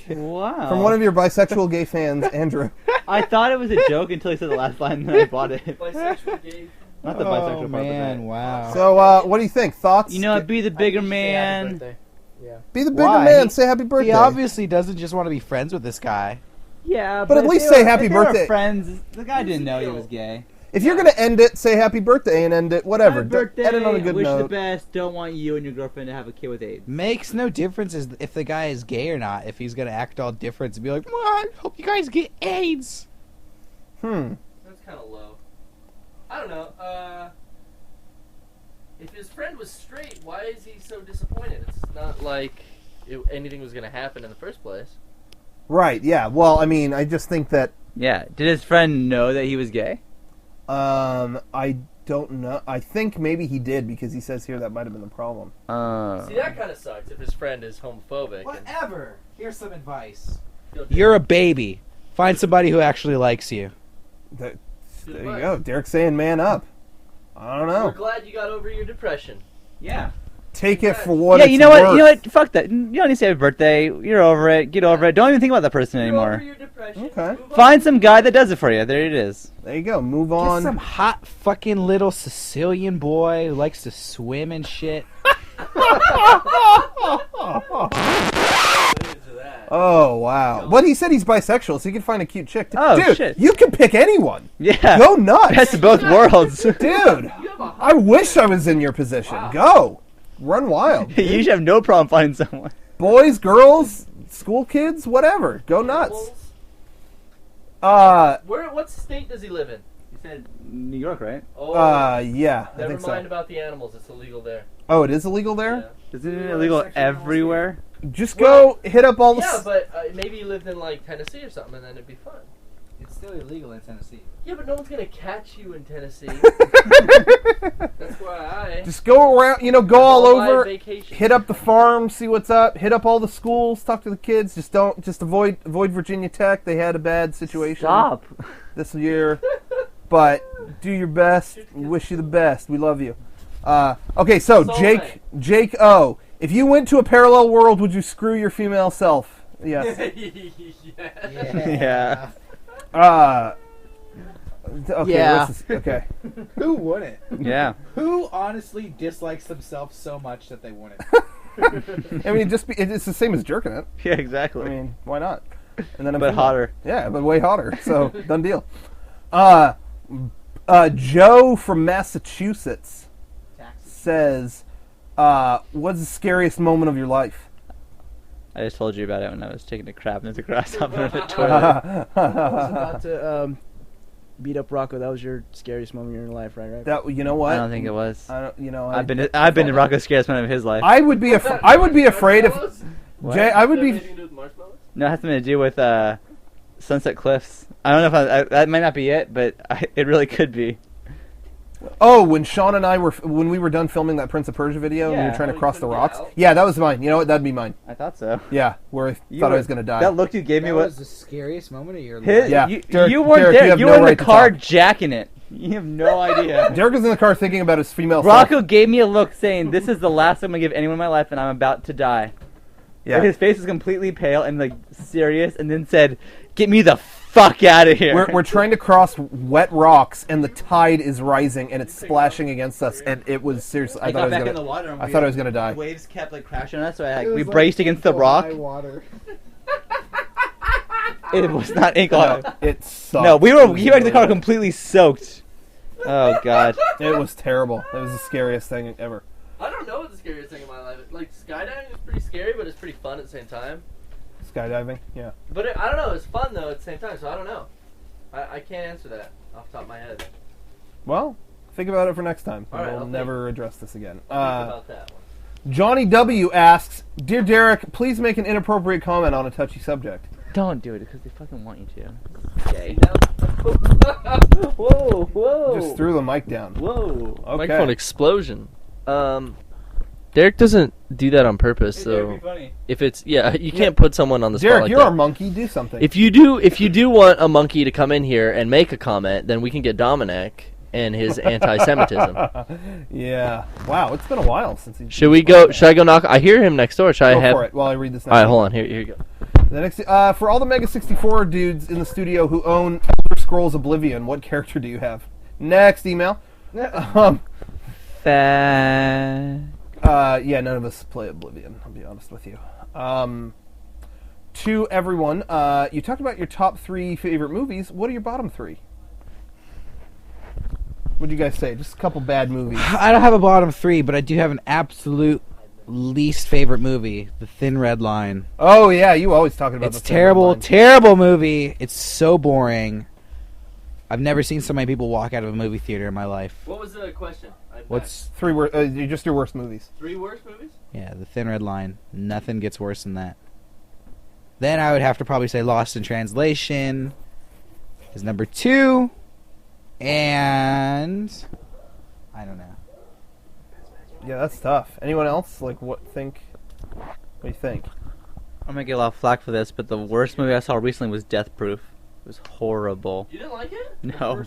Wow. From one of your bisexual gay fans, Andrew. I thought it was a joke until he said the last line, and then I bought it. Bisexual gay. Not the bisexual part, but man, wow. So, what do you think? Thoughts? You know, be the bigger Happy man. birthday. Yeah. Be the bigger Why? man. Say happy birthday. He obviously doesn't just want to be friends with this guy. Yeah, But at if least they say were- happy if they were birthday. Friends. The guy didn't know he was gay. If you're gonna end it, say happy birthday and end it. Whatever. Happy birthday. End it on a good wish the note. best. Don't want you and your girlfriend to have a kid with AIDS. Makes no difference if the guy is gay or not. If he's gonna act all different and be like, "Come on, hope you guys get AIDS." Hmm. That's kind of low. I don't know. If his friend was straight, why is he so disappointed? It's not like anything was going to happen in the first place. Right. Yeah. Well, I mean, I just think that. Yeah. Did his friend know that he was gay? I don't know. I think maybe he did because he says here that might have been the problem. See, that kind of sucks if his friend is homophobic. Whatever. Here's some advice. And You're a baby. Find somebody who actually likes you. There you go. Derek's saying, "Man up." I don't know. We're glad you got over your depression. Yeah. Take it for what Yeah, it's you know what? worth. You know what? Fuck that. You don't need to say happy birthday. You're over it. Get over it. Don't even think about that person You're anymore. over your depression. Okay. Move on. Find some guy that does it for you. There it is. There you go. Move Get on. some hot fucking little Sicilian boy who likes to swim and shit. Into that. Oh wow. But he said he's bisexual, so you can find a cute chick. Oh, Dude, shit. you can pick anyone. Yeah. Go nuts. Best of both worlds. Dude, You have a hot I wish I was in your position. Go. Run wild. You should have no problem finding someone. Boys, girls, school kids, whatever. Go nuts. What state does he live in? You said New York, right? Oh, yeah, I never think mind so. about the animals. It's illegal there. Oh, it is illegal there? Isn't it illegal everywhere? Just go hit up all the... Yeah, but maybe he lived in, like, Tennessee or something, and then it'd be fun. It's still illegal in Tennessee. Yeah, but no one's gonna catch you in Tennessee. That's why Just go around, go all on my over, vacation. hit up the farm, see what's up, hit up all the schools, talk to the kids. Just avoid Virginia Tech. They had a bad situation Stop. this year, but do your best. We wish you the best. We love you. Okay, so Jake O, if you went to a parallel world, would you screw your female self? Yes. Yeah. Okay. Yeah. Okay. Who wouldn't? Yeah. Who honestly dislikes themselves so much that they wouldn't? I mean, it's the same as jerking it. Yeah, exactly. I mean, why not? And then But hotter. Yeah, but way hotter. So done deal. Joe from Massachusetts says, "What's the scariest moment of your life?" I just told you about it when I was taking a crap and there's a grasshopper in the toilet. I was about to beat up Rocco. That was your scariest moment in your life, right? That you know what? I don't think it was. I don't, I've been to Rocco's scariest moment of his life. I would be afraid if What? Jay. I would be. Anything to do with marshmallows? No, it has something to do with Sunset Cliffs. I don't know if that might not be it, but it really could be. Oh, when Sean and I when we were done filming that Prince of Persia video, and we Yeah. were trying to Oh, you cross the couldn't get rocks. out? Yeah, that was mine. You know what? That'd be mine. I thought so. Yeah, where I thought I was gonna die. That look you gave me That was was the scariest moment of your his. life. Yeah. You, Derek- you weren't Derek, there. you have You no were in the right to car talk. jacking it. You have no idea. Derek was in the car thinking about his female self. Rocco gave me a look saying, "This is the last time I'm gonna give anyone in my life, and I'm about to die." Yeah. But his face was completely pale and like serious, and then said, "Get me the fuck out of here." We're trying to cross wet rocks, and the tide is rising, and it's splashing against us, and it was seriously. I thought I was gonna. water. I thought I was gonna die. Waves kept like crashing on us, so we was braced like against the rock. high water. It was not ankle high. It sucked. No, we came back to the car completely soaked. Oh god. It was terrible. It was the scariest thing ever. I don't know what the scariest thing in my life is. Like, skydiving is pretty scary, but it's pretty fun at the same time. Skydiving, yeah. But I don't know, it's fun though at the same time, so I don't know. I can't answer that off the top of my head. Well, think about it for next time. All right, We'll I'll never address this again. Think about that one. Johnny W asks, "Dear Derek, please make an inappropriate comment on a touchy subject." Don't do it because they fucking want you to. Okay. Whoa, whoa. Just threw the mic down. Whoa. Okay. Microphone explosion. Derek doesn't do that on purpose, so if it's you can't put someone on the spot Derek, like you're that. our monkey. Do something. If you do want a monkey to come in here and make a comment, then we can get Dominic and his anti-Semitism. Yeah. Wow, it's been a while since he. Should we go? Should I go knock? I hear him next door. Should I Go have? for it while I read this. All right, hold on. Here you go. The next, for all the MEGA64 dudes in the studio who own Elder Scrolls Oblivion, what character do you have? Next email. Fat. Yeah, none of us play Oblivion, I'll be honest with you. To everyone, you talked about your top 3 favorite movies. What are your bottom 3? What do you guys say? Just a couple bad movies. I don't have a bottom 3, but I do have an absolute least favorite movie, The Thin Red Line. Oh, yeah, you always talking about It's the Thin Red terrible, Line. terrible movie. It's so boring. I've never seen so many people walk out of a movie theater in my life. What was the question? What's 3 just your worst movies? 3 worst movies? Yeah, The Thin Red Line. Nothing gets worse than that. Then I would have to probably say Lost in Translation is number 2. And I don't know. Yeah, that's tough. Anyone else? Like, what do you think? I'm gonna get a lot of flack for this, but the worst movie I saw recently was Death Proof. It was horrible. You didn't like it? No.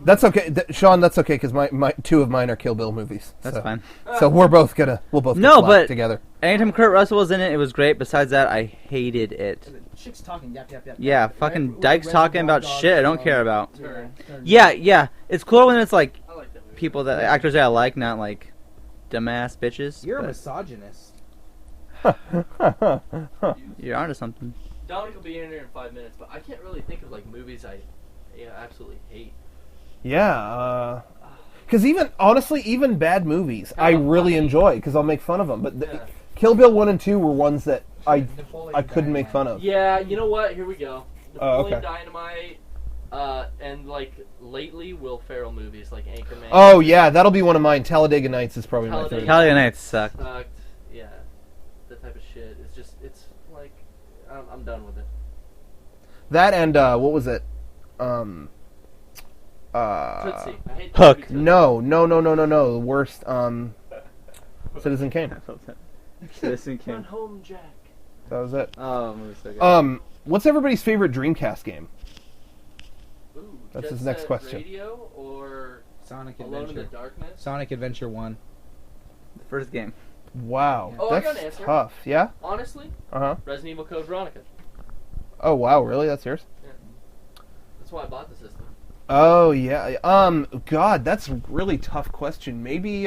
That's okay, Sean. That's okay because my 2 of mine are Kill Bill movies. That's fine. So we'll both get No, flack but together. anytime Kurt Russell was in it, it was great. Besides that, I hated it. Chicks talking, yap, yap, yap. Yeah, fucking dykes talking about shit I don't care about. Turn. Yeah. It's cool when it's like I like that movie. people actors that I like, not like dumbass bitches. You're a but misogynist. you're onto something. Dominic will be in here in 5 minutes, but I can't really think of like movies I absolutely hate. Yeah, because even bad movies, I really enjoy because I'll make fun of them. But Yeah. Kill Bill 1 and 2 were ones that I couldn't make fun of. Yeah, you know what? Here we go. Oh, Napoleon okay. Dynamite, and like lately Will Ferrell movies like Anchorman. Oh yeah, that'll be one of mine. Talladega Nights is probably my Talladega favorite. Talladega Nights sucked. Sucked. Yeah, that type of shit. It's like I'm done with it. That and what was it? Tootsie. I hate that Hook. movie, Tootsie. No. The worst. Citizen Kane. Citizen Run Kane. home, Jack. That was it. Oh, movie's so good. What's everybody's favorite Dreamcast game? Ooh, That's Jet his next Set question. Radio or Sonic Alone in the Adventure. Darkness? Sonic Adventure 1. The first game. Wow, Oh, I got an that's answer. tough. Yeah. Honestly, Resident Evil Code Veronica. Oh wow, really? That's yours? That's why I bought the system. Oh yeah. God, that's a really tough question. Maybe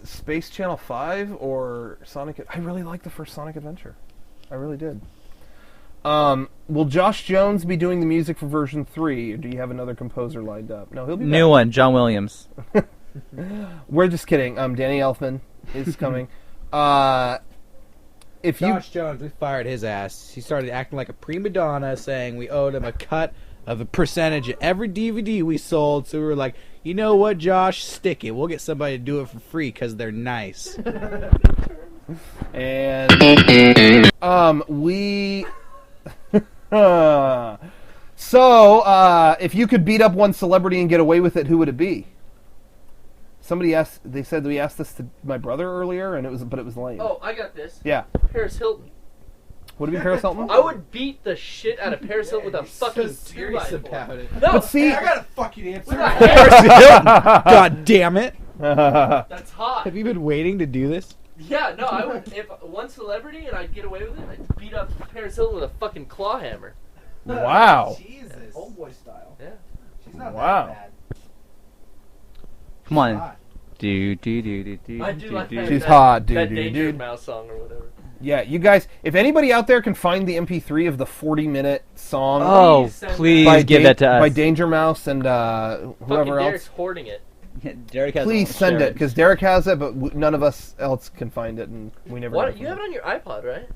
Space Channel 5 or Sonic. I really like the first Sonic Adventure. I really did. Will Josh Jones be doing the music for version 3, or do you have another composer lined up? No, he'll be New back. one, John Williams. We're just kidding. Danny Elfman is coming. If you Josh Jones, we fired his ass. He started acting like a prima donna, saying we owed him a cut of a percentage of every DVD we sold. So we were like, you know what, Josh, stick it. We'll get somebody to do it for free because they're nice. and we so if you could beat up one celebrity and get away with it, who would it be? Somebody asked. They said we asked this to my brother earlier, and it was lame. Oh, I got this. Yeah. Paris Hilton. Would it be Paris Hilton? I would beat the shit out of Paris Hilton with a fucking serious 2x4. about it. No, But see, I got a fucking answer. with a Paris Hilton. God damn it. That's hot. Have you been waiting to do this? Yeah, no, I would. If one celebrity and I'd get away with it, I'd beat up Paris Hilton with a fucking claw hammer. Wow. Jesus. Homeboy style. Yeah. She's not Wow. that Come on. bad. Do. I do like that. She's that, hot, dude, That dude, Danger dude. Mouse song or whatever. Yeah, you guys. If anybody out there can find the MP3 of the 40-minute song Oh, Please send please by give that to us. by Danger Mouse and Fucking whoever Derek's else, hoarding it. Derek has please one. send Share it because Derek has it, but none of us else can find it, and we never. Why know don't you have it on your iPod, right?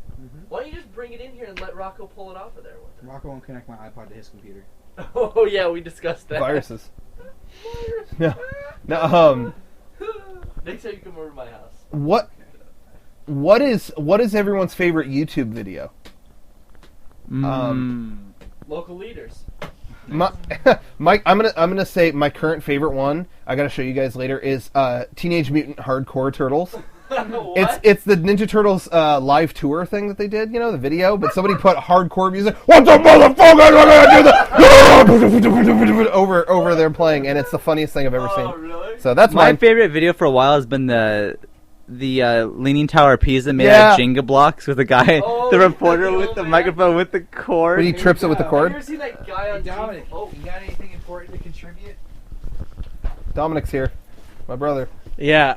Why don't you just bring it in here and let Rocco pull it off of there with Rocco won't connect my iPod to his computer. it? Oh yeah, we discussed that. viruses. No. Next time you come over to my house. What is everyone's favorite YouTube video? Local leaders. Mike, I'm gonna say my current favorite one. I gotta show you guys later is Teenage Mutant Hardcore Turtles. What? It's the Ninja Turtles live tour thing that they did, you know, the video. But somebody put hardcore music. What the motherfucker? over there playing, and it's the funniest thing I've ever seen. Really? So that's My my favorite video for a while has been the Leaning Tower of Pisa made Yeah. out of Jenga blocks with the guy, Oh, the yeah, reporter the with old the man. microphone with the cord. when he trips it with the Have you cord. ever seen that guy on Dominic, TV? Oh, you got anything important to contribute? Dominic's here, my brother. Yeah,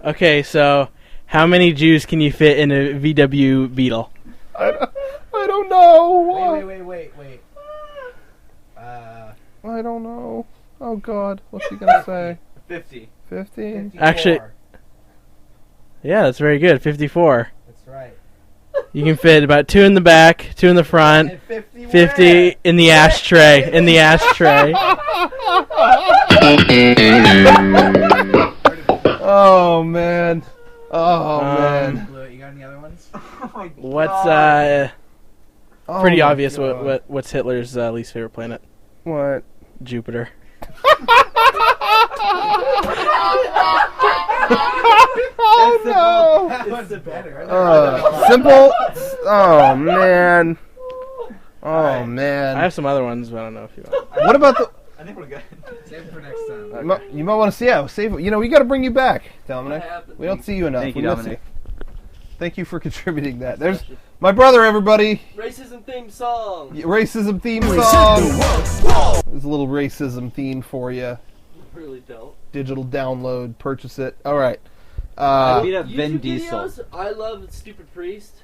okay, so how many Jews can you fit in a VW Beetle? I don't know. Wait. I don't know. Oh God, what's he gonna say? 50. 50? Actually- Yeah, that's very good. 54. That's right. You can fit about 2 in the back, 2 in the front, And 50 50 in the ashtray. In the ashtray. Oh man. Oh man. Blue, you got any other ones? What's Oh, pretty my obvious? God. What's Hitler's least favorite planet? What? Jupiter. Oh That was better. no. Simple. Oh man. Oh I man. have some other ones, but I don't know if you want. What about the? I think we're good. Save it for next time. You might want to see. Yeah, save it. You know, we got to bring you back, Dominic. What happened? We don't see you enough. Thank you, We miss Dominic. Thank you for contributing that. There's my brother, everybody. Racism theme song. Racism theme song. There's a little racism theme for you. Really don't. Digital download. Purchase it. All right. Beat up Vin YouTube Diesel. videos. I love Stupid Priest.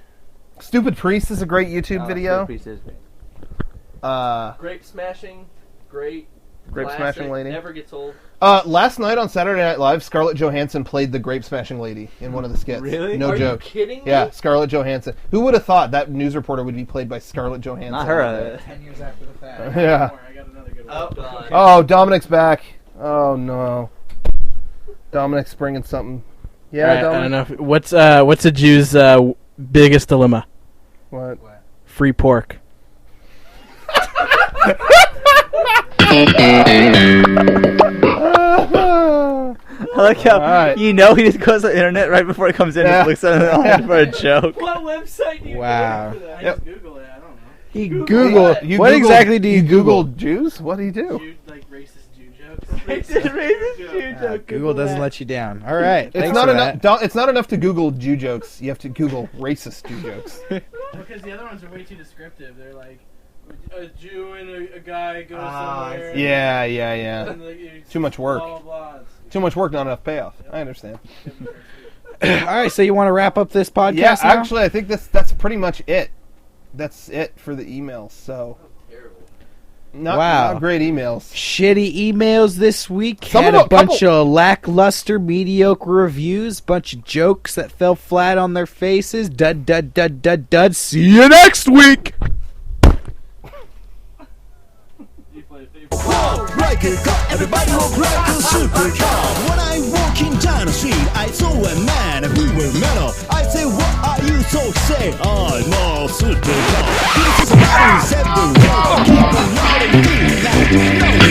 Stupid Priest is a great YouTube video. Priest is great. Grape smashing. Great. Grape Classic, Smashing Lady. Never gets old. Last night on Saturday Night Live, Scarlett Johansson played the Grape Smashing Lady in one of the skits. Really? No Are joke. you kidding me? Yeah, Scarlett Johansson. Who would have thought that news reporter would be played by Scarlett Johansson? Not her. 10 years after the fact. Yeah. I got another good one. Oh, God. Oh, Dominic's back. Oh no. Dominic's bringing something. Yeah, All right, I Dominic. don't know. What's a Jew's biggest dilemma? What? Free pork. I like how Alright. you know he just goes to the internet right before it comes in Yeah. and looks at it online for a joke. What website do you Wow. go for that? I Yep. just Google it. I don't know. He Google. What exactly do you Google Jews? What do you do? Jew, like racist Jew jokes. Racist Jew joke. Google doesn't let you down. All right. It's Thanks not for enough. that. It's not enough to Google Jew jokes. You have to Google racist Jew jokes. Because the other ones are way too descriptive. They're like a Jew and a guy go Ah, I somewhere. see. Yeah. and, like, it's Too much work. Blah, blah, blah. Too much work, not enough payoff. I understand. All right. So you want to wrap up this podcast Yeah, now? actually, I think that's pretty much it. That's it for the emails. So, not great emails. Shitty emails this week. Some Had of a a bunch couple- of lackluster, mediocre reviews. Bunch of jokes that fell flat on their faces. Dud, dud, dud, dud, dud. See you next week. Like a car, everybody walk like a supercar. When I walk in down the street, I saw a man who was metal. I say, what are you so say? I'm a supercar. This is what I said the word. Keep on riding, now.